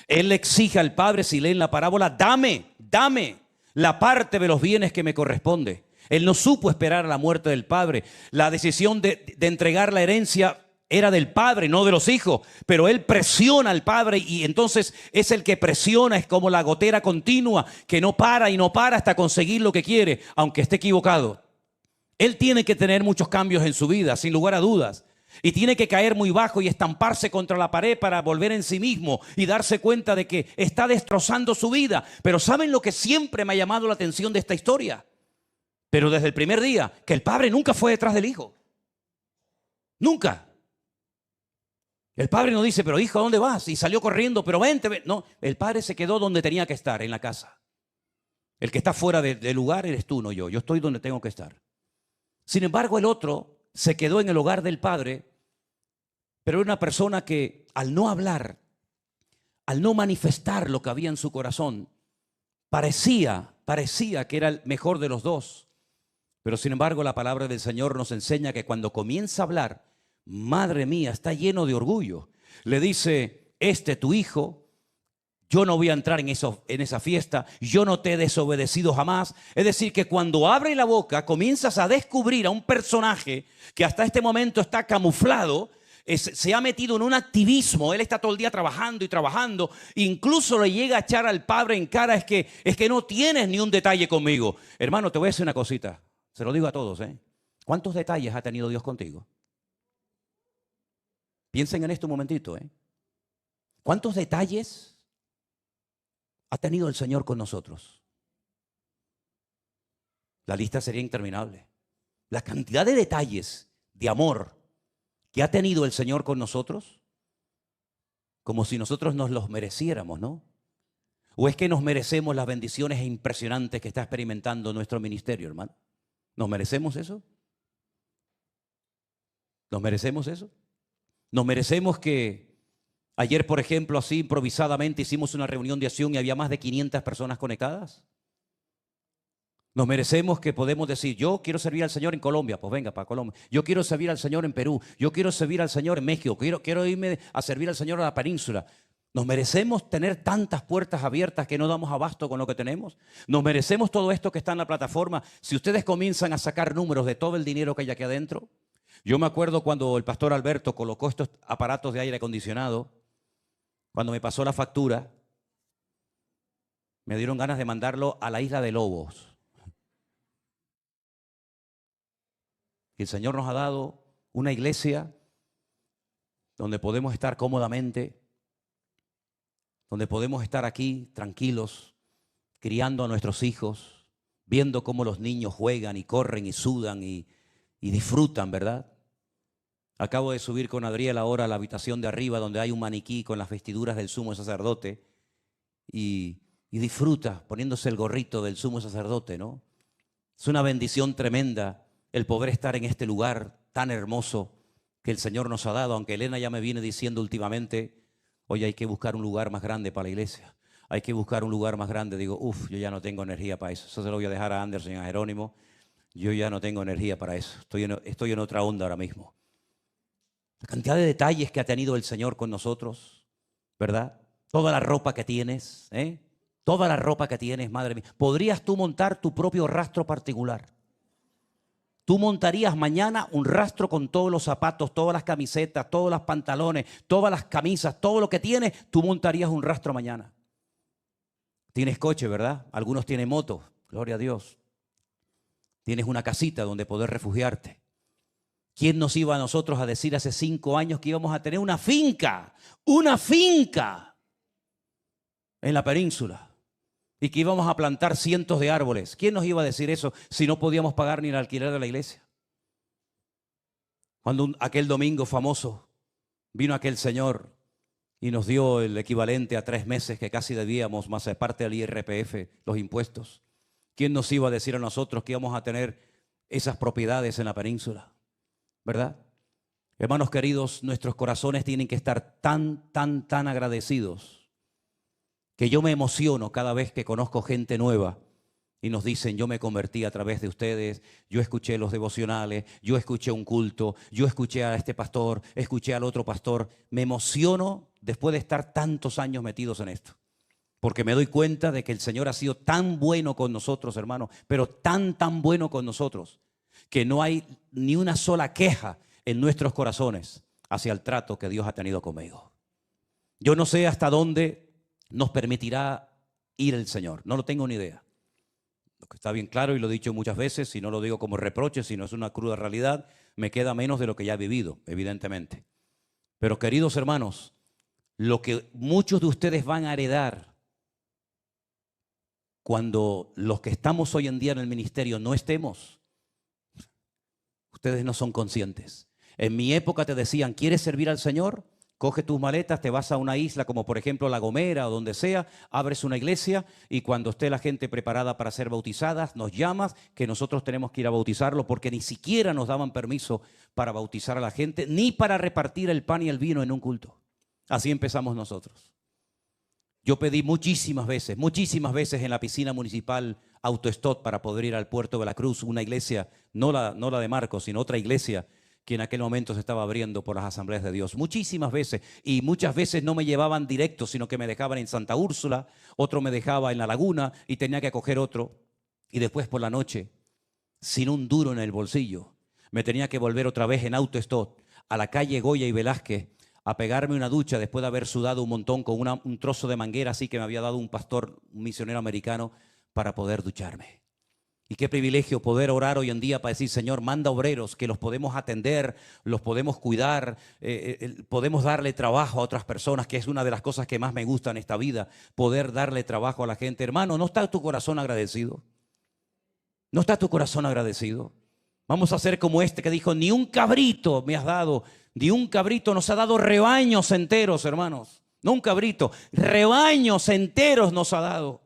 Speaker 1: Él le exige al Padre, si leen la parábola, dame la parte de los bienes que me corresponde. Él no supo esperar a la muerte del Padre. La decisión de entregar la herencia era del Padre, no de los hijos, pero él presiona al Padre y entonces es el que presiona, es como la gotera continua que no para y no para hasta conseguir lo que quiere, aunque esté equivocado. Él tiene que tener muchos cambios en su vida, sin lugar a dudas, y tiene que caer muy bajo y estamparse contra la pared para volver en sí mismo y darse cuenta de que está destrozando su vida. Pero ¿saben lo que siempre me ha llamado la atención de esta historia? Pero desde el primer día, que el Padre nunca fue detrás del Hijo. Nunca. El Padre no dice, pero hijo, ¿a dónde vas? Y salió corriendo, pero vente. No, el Padre se quedó donde tenía que estar, en la casa. El que está fuera del lugar eres tú, no yo. Yo estoy donde tengo que estar. Sin embargo, el otro se quedó en el hogar del Padre, pero era una persona que al no hablar, al no manifestar lo que había en su corazón, parecía que era el mejor de los dos. Pero sin embargo, la palabra del Señor nos enseña que cuando comienza a hablar, madre mía, está lleno de orgullo. Le dice, tu hijo, yo no voy a entrar en esa fiesta, yo no te he desobedecido jamás. Es decir, que cuando abre la boca, comienzas a descubrir a un personaje que hasta este momento está camuflado, se ha metido en un activismo, él está todo el día trabajando y trabajando, incluso le llega a echar al Padre en cara, es que no tienes ni un detalle conmigo. Hermano, te voy a decir una cosita, se lo digo a todos, ¿cuántos detalles ha tenido Dios contigo? Piensen en esto un momentito, ¿cuántos detalles ha tenido el Señor con nosotros? La lista sería interminable. La cantidad de detalles de amor que ha tenido el Señor con nosotros, como si nosotros nos los mereciéramos, ¿no? ¿O es que nos merecemos las bendiciones impresionantes que está experimentando nuestro ministerio, hermano? ¿Nos merecemos eso? ¿Nos merecemos eso? ¿Nos merecemos que ayer, por ejemplo, así improvisadamente hicimos una reunión de acción y había más de 500 personas conectadas? ¿Nos merecemos que podemos decir, yo quiero servir al Señor en Colombia? Pues venga, para Colombia. Yo quiero servir al Señor en Perú. Yo quiero servir al Señor en México. Quiero irme a servir al Señor a la península. ¿Nos merecemos tener tantas puertas abiertas que no damos abasto con lo que tenemos? ¿Nos merecemos todo esto que está en la plataforma? Si ustedes comienzan a sacar números de todo el dinero que hay aquí adentro. Yo me acuerdo cuando el pastor Alberto colocó estos aparatos de aire acondicionado, cuando me pasó la factura, me dieron ganas de mandarlo a la isla de Lobos. Y el Señor nos ha dado una iglesia donde podemos estar cómodamente, donde podemos estar aquí tranquilos, criando a nuestros hijos, viendo cómo los niños juegan y corren y sudan y disfrutan, ¿verdad? Acabo de subir con Adriel ahora a la habitación de arriba donde hay un maniquí con las vestiduras del sumo sacerdote y disfruta poniéndose el gorrito del sumo sacerdote, ¿no? Es una bendición tremenda el poder estar en este lugar tan hermoso que el Señor nos ha dado, aunque Elena ya me viene diciendo últimamente, oye, hay que buscar un lugar más grande para la iglesia, hay que buscar un lugar más grande. Digo, yo ya no tengo energía para eso, eso se lo voy a dejar a Anderson y a Jerónimo, yo ya no tengo energía para eso, estoy en otra onda ahora mismo. La cantidad de detalles que ha tenido el Señor con nosotros, ¿verdad? Toda la ropa que tienes, toda la ropa que tienes, madre mía. ¿Podrías tú montar tu propio rastro particular? Tú montarías mañana un rastro con todos los zapatos, todas las camisetas, todos los pantalones, todas las camisas, todo lo que tienes, tú montarías un rastro mañana. Tienes coche, ¿verdad? Algunos tienen moto, gloria a Dios. Tienes una casita donde poder refugiarte. ¿Quién nos iba a nosotros a decir hace 5 años que íbamos a tener una finca en la península? y que íbamos a plantar cientos de árboles. ¿Quién nos iba a decir eso si no podíamos pagar ni el alquiler de la iglesia? Cuando aquel domingo famoso vino aquel señor y nos dio el equivalente a 3 meses que casi debíamos, más aparte del IRPF, los impuestos. ¿Quién nos iba a decir a nosotros que íbamos a tener esas propiedades en la península? ¿Verdad? Hermanos queridos, nuestros corazones tienen que estar tan agradecidos que yo me emociono cada vez que conozco gente nueva y nos dicen: yo me convertí a través de ustedes, yo escuché los devocionales, yo escuché un culto, yo escuché a este pastor, escuché al otro pastor. Me emociono después de estar tantos años metidos en esto, porque me doy cuenta de que el Señor ha sido tan bueno con nosotros, hermanos, pero tan bueno con nosotros, que no hay ni una sola queja en nuestros corazones hacia el trato que Dios ha tenido conmigo. Yo no sé hasta dónde nos permitirá ir el Señor, no lo tengo ni idea. Lo que está bien claro, y lo he dicho muchas veces, y no lo digo como reproche, sino es una cruda realidad, me queda menos de lo que ya he vivido, evidentemente. Pero queridos hermanos, lo que muchos de ustedes van a heredar cuando los que estamos hoy en día en el ministerio no estemos, ustedes no son conscientes. En mi época te decían: ¿quieres servir al Señor? Coge tus maletas, te vas a una isla como por ejemplo La Gomera o donde sea, abres una iglesia y cuando esté la gente preparada para ser bautizadas, nos llamas que nosotros tenemos que ir a bautizarlo, porque ni siquiera nos daban permiso para bautizar a la gente, ni para repartir el pan y el vino en un culto. Así empezamos nosotros. Yo pedí muchísimas veces en la piscina municipal AutoStop para poder ir al puerto de la Cruz, una iglesia, no la de Marcos, sino otra iglesia que en aquel momento se estaba abriendo por las asambleas de Dios. Muchísimas veces, y muchas veces no me llevaban directo, sino que me dejaban en Santa Úrsula, otro me dejaba en La Laguna y tenía que coger otro. Y después por la noche, sin un duro en el bolsillo, me tenía que volver otra vez en AutoStop a la calle Goya y Velázquez a pegarme una ducha después de haber sudado un montón con un trozo de manguera así que me había dado un pastor, un misionero americano, para poder ducharme. Y qué privilegio poder orar hoy en día para decir: Señor, manda obreros que los podemos atender, los podemos cuidar, podemos darle trabajo a otras personas, que es una de las cosas que más me gusta en esta vida, poder darle trabajo a la gente. Hermano, ¿no está tu corazón agradecido? ¿No está tu corazón agradecido? Vamos a hacer como este que dijo: ni un cabrito me has dado, ni un cabrito. Nos ha dado rebaños enteros, hermanos. No un cabrito, rebaños enteros nos ha dado.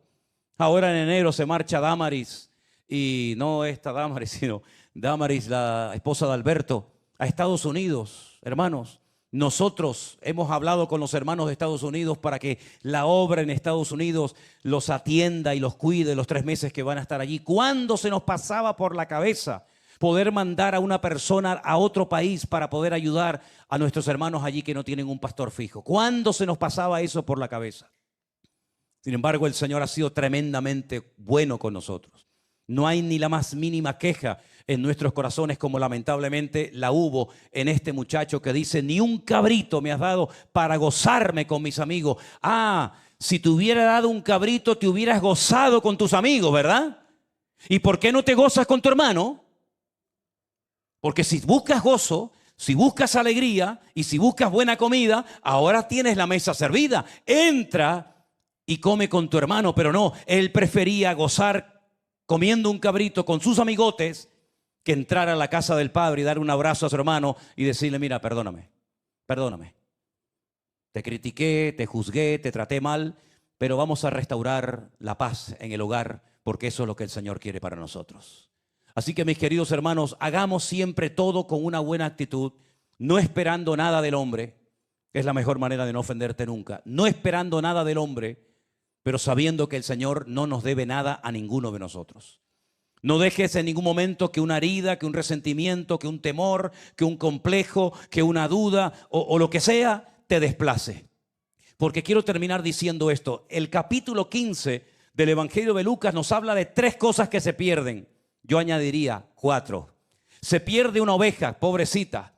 Speaker 1: Ahora en enero se marcha Damaris. Y no esta Damaris, sino Damaris, la esposa de Alberto, a Estados Unidos. Hermanos, nosotros hemos hablado con los hermanos de Estados Unidos para que la obra en Estados Unidos los atienda y los cuide los 3 meses que van a estar allí. ¿Cuándo se nos pasaba por la cabeza poder mandar a una persona a otro país para poder ayudar a nuestros hermanos allí que no tienen un pastor fijo? ¿Cuándo se nos pasaba eso por la cabeza? Sin embargo, el Señor ha sido tremendamente bueno con nosotros. No hay ni la más mínima queja en nuestros corazones, como lamentablemente la hubo en este muchacho que dice: ni un cabrito me has dado para gozarme con mis amigos. Ah, si te hubiera dado un cabrito te hubieras gozado con tus amigos, ¿verdad? ¿Y por qué no te gozas con tu hermano? Porque si buscas gozo, si buscas alegría y si buscas buena comida, ahora tienes la mesa servida. Entra y come con tu hermano. Pero no, él prefería gozar comiendo un cabrito con sus amigotes que entrar a la casa del Padre y dar un abrazo a su hermano y decirle: mira, perdóname, te critiqué, te juzgué, te traté mal, pero vamos a restaurar la paz en el hogar, porque eso es lo que el Señor quiere para nosotros. Así que, mis queridos hermanos, hagamos siempre todo con una buena actitud, no esperando nada del hombre, que es la mejor manera de no ofenderte nunca, no esperando nada del hombre, pero sabiendo que el Señor no nos debe nada a ninguno de nosotros. No dejes en ningún momento que una herida, que un resentimiento, que un temor, que un complejo, que una duda o lo que sea te desplace. Porque quiero terminar diciendo esto. El capítulo 15 del Evangelio de Lucas nos habla de 3 cosas que se pierden. Yo añadiría 4. Se pierde una oveja, pobrecita.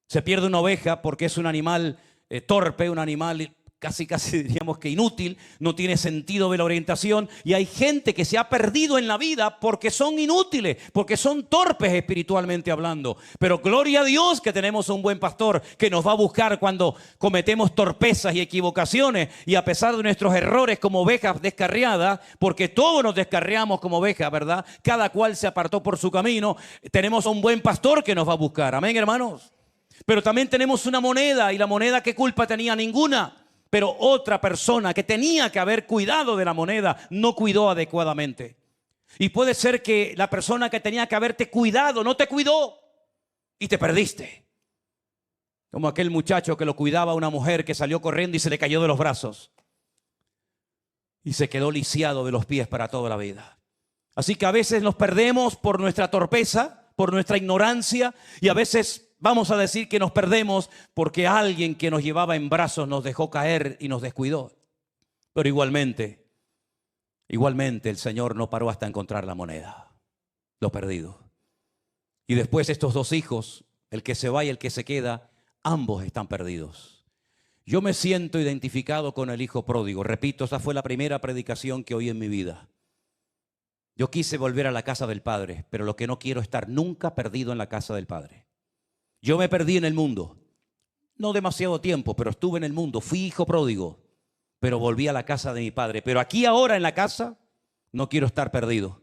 Speaker 1: Se pierde una oveja porque es un animal torpe, un animal casi diríamos que inútil, no tiene sentido de la orientación, y hay gente que se ha perdido en la vida porque son inútiles, porque son torpes espiritualmente hablando. Pero gloria a Dios que tenemos un buen pastor que nos va a buscar cuando cometemos torpezas y equivocaciones, y a pesar de nuestros errores como ovejas descarriadas, porque todos nos descarriamos como ovejas, ¿verdad? Cada cual se apartó por su camino. Tenemos un buen pastor que nos va a buscar. Amén, hermanos. Pero también tenemos una moneda, y la moneda, ¿qué culpa tenía? Ninguna. Pero otra persona que tenía que haber cuidado de la moneda no cuidó adecuadamente. Y puede ser que la persona que tenía que haberte cuidado no te cuidó y te perdiste. Como aquel muchacho que lo cuidaba a una mujer que salió corriendo y se le cayó de los brazos y se quedó lisiado de los pies para toda la vida. Así que a veces nos perdemos por nuestra torpeza, por nuestra ignorancia, y a veces vamos a decir que nos perdemos porque alguien que nos llevaba en brazos nos dejó caer y nos descuidó. Pero igualmente el Señor no paró hasta encontrar la moneda, lo perdido. Y después estos dos hijos, el que se va y el que se queda, ambos están perdidos. Yo me siento identificado con el hijo pródigo. Repito, esa fue la primera predicación que oí en mi vida. Yo quise volver a la casa del Padre, pero lo que no quiero es estar nunca perdido en la casa del Padre. Yo me perdí en el mundo, no demasiado tiempo, pero estuve en el mundo, fui hijo pródigo, pero volví a la casa de mi padre. Pero aquí ahora en la casa no quiero estar perdido,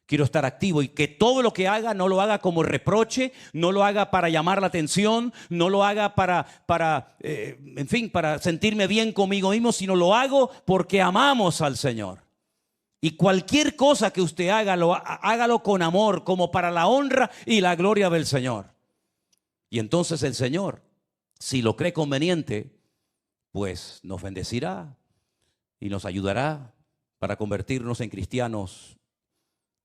Speaker 1: quiero estar activo, y que todo lo que haga no lo haga como reproche, no lo haga para llamar la atención, no lo haga para sentirme bien conmigo mismo, sino lo hago porque amamos al Señor. Y cualquier cosa que usted haga, hágalo con amor, como para la honra y la gloria del Señor. Y entonces el Señor, si lo cree conveniente, pues nos bendecirá y nos ayudará para convertirnos en cristianos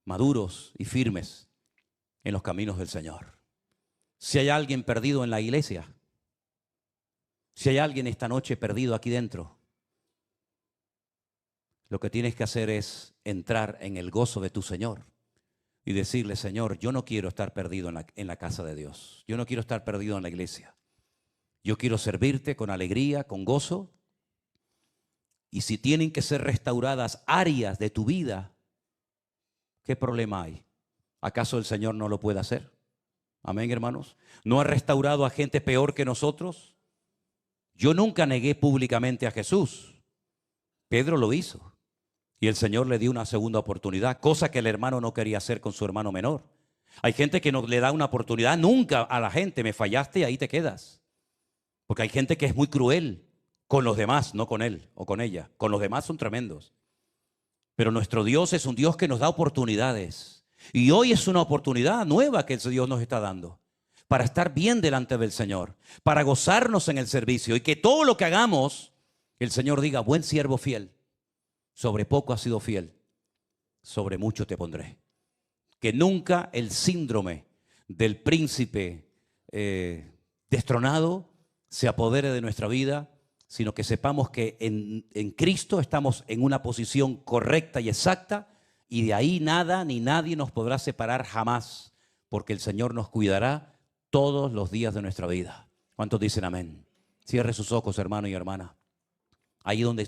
Speaker 1: maduros y firmes en los caminos del Señor. Si hay alguien perdido en la iglesia, si hay alguien esta noche perdido aquí dentro, lo que tienes que hacer es entrar en el gozo de tu Señor y decirle: Señor, yo no quiero estar perdido en la casa de Dios. Yo no quiero estar perdido en la iglesia. Yo quiero servirte con alegría, con gozo. Y si tienen que ser restauradas áreas de tu vida, ¿qué problema hay? ¿Acaso el Señor no lo puede hacer? Amén, hermanos. ¿No ha restaurado a gente peor que nosotros? Yo nunca negué públicamente a Jesús. Pedro lo hizo. Y el Señor le dio una segunda oportunidad, cosa que el hermano no quería hacer con su hermano menor. Hay gente que no le da una oportunidad nunca a la gente. Me fallaste y ahí te quedas. Porque hay gente que es muy cruel con los demás, no con él o con ella. Con los demás son tremendos. Pero nuestro Dios es un Dios que nos da oportunidades. Y hoy es una oportunidad nueva que ese Dios nos está dando para estar bien delante del Señor, para gozarnos en el servicio, y que todo lo que hagamos, el Señor diga: buen siervo fiel. Sobre poco has sido fiel, sobre mucho te pondré. Que nunca el síndrome del príncipe destronado se apodere de nuestra vida, sino que sepamos que en Cristo estamos en una posición correcta y exacta, y de ahí nada ni nadie nos podrá separar jamás, porque el Señor nos cuidará todos los días de nuestra vida. ¿Cuántos dicen amén? Cierre sus ojos, hermano y hermana. Ahí donde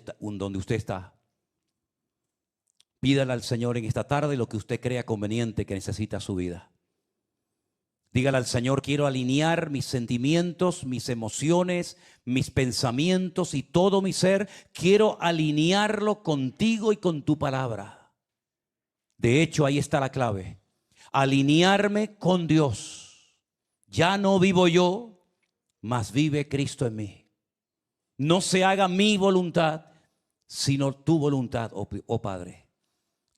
Speaker 1: usted está. Pídale al Señor en esta tarde lo que usted crea conveniente que necesita su vida. Dígale al Señor: quiero alinear mis sentimientos, mis emociones, mis pensamientos y todo mi ser. Quiero alinearlo contigo y con tu palabra. De hecho, ahí está la clave. Alinearme con Dios. Ya no vivo yo, mas vive Cristo en mí. No se haga mi voluntad, sino tu voluntad, oh Padre.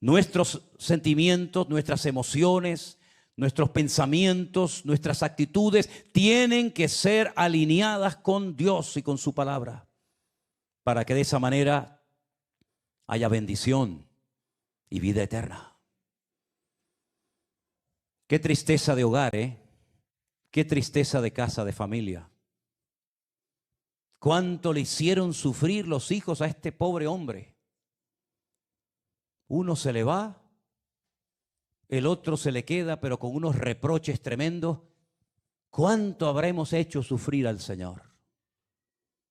Speaker 1: Nuestros sentimientos, nuestras emociones, nuestros pensamientos, nuestras actitudes tienen que ser alineadas con Dios y con su palabra, para que de esa manera haya bendición y vida eterna. Qué tristeza de hogar, qué tristeza de casa, de familia. Cuánto le hicieron sufrir los hijos a este pobre hombre. Uno se le va, el otro se le queda, pero con unos reproches tremendos. ¿Cuánto habremos hecho sufrir al Señor?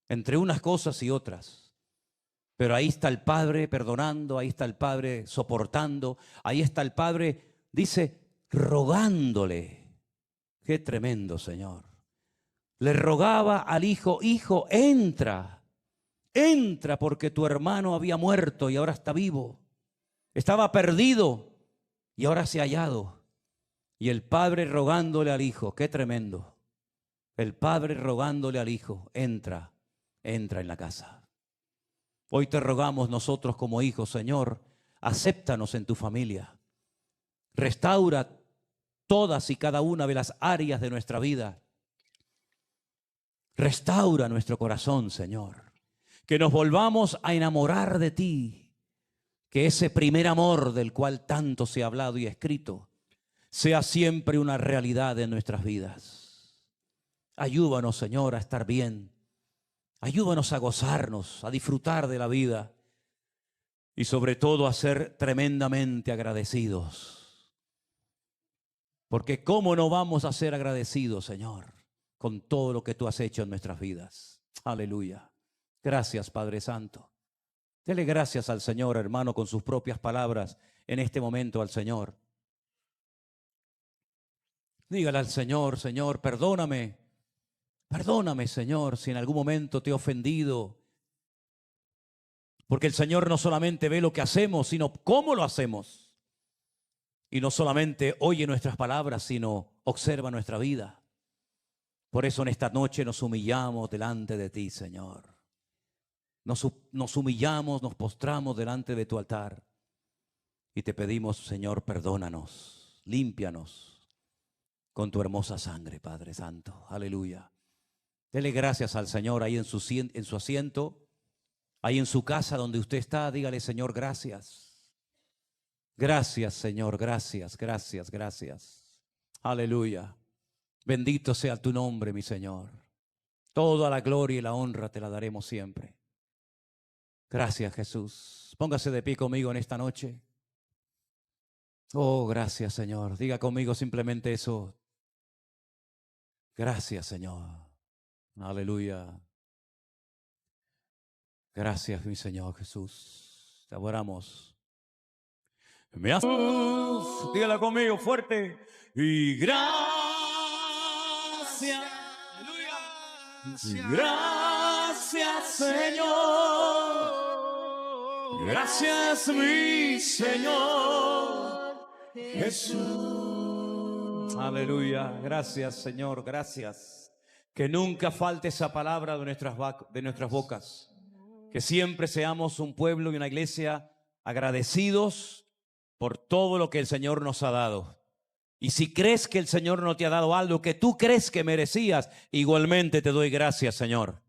Speaker 1: entre unas cosas y otras. Pero ahí está el Padre perdonando, ahí está el Padre soportando, ahí está el Padre, dice, rogándole. Qué tremendo, Señor. Le rogaba al Hijo, Hijo, entra, entra porque tu hermano había muerto y ahora está vivo. Estaba perdido y ahora se ha hallado. Y el Padre rogándole al Hijo, qué tremendo. El Padre rogándole al Hijo, entra, entra en la casa. Hoy te rogamos nosotros como hijos, Señor, acéptanos en tu familia. Restaura todas y cada una de las áreas de nuestra vida. Restaura nuestro corazón, Señor. Que nos volvamos a enamorar de ti. Que ese primer amor del cual tanto se ha hablado y escrito sea siempre una realidad en nuestras vidas. Ayúdanos, Señor, a estar bien. Ayúdanos a gozarnos, a disfrutar de la vida y sobre todo a ser tremendamente agradecidos. Porque ¿cómo no vamos a ser agradecidos, Señor, con todo lo que tú has hecho en nuestras vidas? Aleluya. Gracias, Padre Santo. Dele gracias al Señor, hermano, con sus propias palabras en este momento al Señor. Dígale al Señor, Señor, perdóname. Perdóname, Señor, si en algún momento te he ofendido. Porque el Señor no solamente ve lo que hacemos, sino cómo lo hacemos. Y no solamente oye nuestras palabras, sino observa nuestra vida. Por eso en esta noche nos humillamos delante de ti, Señor. Nos humillamos, nos postramos delante de tu altar. Y te pedimos, Señor, perdónanos, límpianos con tu hermosa sangre, Padre Santo. Aleluya. Dele gracias al Señor ahí en su asiento, ahí en su casa donde usted está. Dígale, Señor, gracias. Gracias, Señor, gracias, gracias, gracias. Aleluya. Bendito sea tu nombre, mi Señor. Toda la gloria y la honra te la daremos siempre. Gracias, Jesús. Póngase de pie conmigo en esta noche. Oh, gracias, Señor. Diga conmigo simplemente eso. Gracias, Señor. Aleluya. Gracias, mi Señor Jesús. Te adoramos. Me haces, dígala conmigo fuerte. Y gracias. Aleluya. Gracias, Señor. Gracias, mi Señor Jesús. Aleluya. Gracias, Señor. Gracias. Que nunca falte esa palabra de nuestras bocas. Que siempre seamos un pueblo y una iglesia agradecidos por todo lo que el Señor nos ha dado. Y si crees que el Señor no te ha dado algo que tú crees que merecías, igualmente te doy gracias, Señor.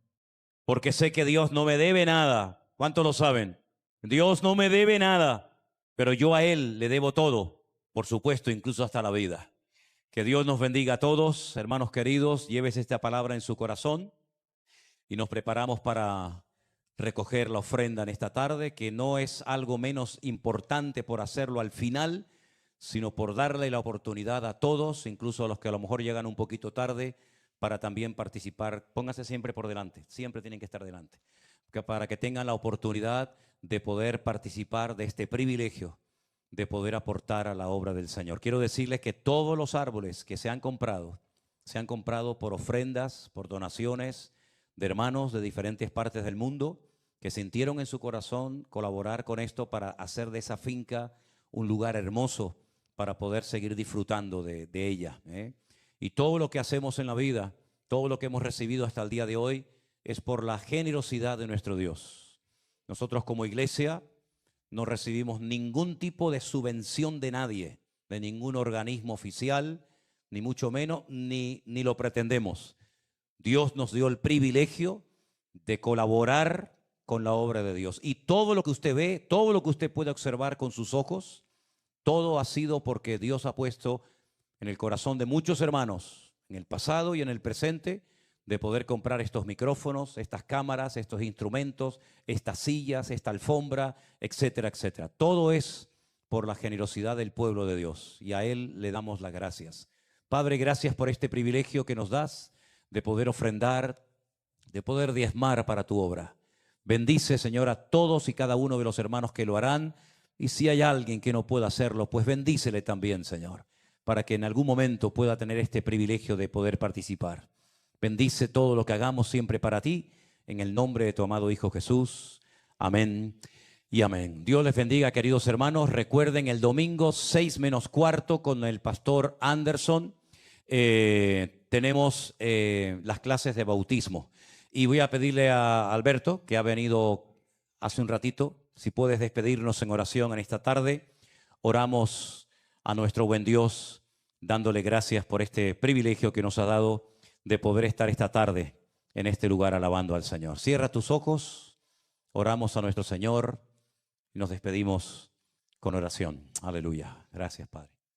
Speaker 1: Porque sé que Dios no me debe nada. ¿Cuántos lo saben? Dios no me debe nada, pero yo a Él le debo todo, por supuesto, incluso hasta la vida. Que Dios nos bendiga a todos, hermanos queridos. Llévese esta palabra en su corazón y nos preparamos para recoger la ofrenda en esta tarde, que no es algo menos importante por hacerlo al final, sino por darle la oportunidad a todos, incluso a los que a lo mejor llegan un poquito tarde, para también participar. Póngase siempre por delante, siempre tienen que estar delante, para que tengan la oportunidad de poder participar de este privilegio de poder aportar a la obra del Señor. Quiero decirles que todos los árboles que se han comprado por ofrendas, por donaciones de hermanos de diferentes partes del mundo que sintieron en su corazón colaborar con esto para hacer de esa finca un lugar hermoso para poder seguir disfrutando de ella. Y todo lo que hacemos en la vida, todo lo que hemos recibido hasta el día de hoy, es por la generosidad de nuestro Dios. Nosotros como iglesia no recibimos ningún tipo de subvención de nadie, de ningún organismo oficial, ni mucho menos, ni lo pretendemos. Dios nos dio el privilegio de colaborar con la obra de Dios. Y todo lo que usted ve, todo lo que usted puede observar con sus ojos, todo ha sido porque Dios ha puesto en el corazón de muchos hermanos, en el pasado y en el presente, de poder comprar estos micrófonos, estas cámaras, estos instrumentos, estas sillas, esta alfombra, etcétera, etcétera. Todo es por la generosidad del pueblo de Dios y a Él le damos las gracias. Padre, gracias por este privilegio que nos das de poder ofrendar de poder diezmar para tu obra. Bendice, Señor, a todos y cada uno de los hermanos que lo harán. Y si hay alguien que no pueda hacerlo, pues bendícele también, Señor, para que en algún momento pueda tener este privilegio de poder participar. Bendice todo lo que hagamos siempre para ti, en el nombre de tu amado Hijo Jesús. Amén y amén. Dios les bendiga, queridos hermanos. Recuerden el domingo 6:15 con el pastor Anderson. Tenemos las clases de bautismo. Y voy a pedirle a Alberto, que ha venido hace un ratito, si puedes despedirnos en oración en esta tarde. Oramos a nuestro buen Dios, dándole gracias por este privilegio que nos ha dado de poder estar esta tarde en este lugar alabando al Señor. Cierra tus ojos, oramos a nuestro Señor y nos despedimos con oración. Aleluya. Gracias, Padre.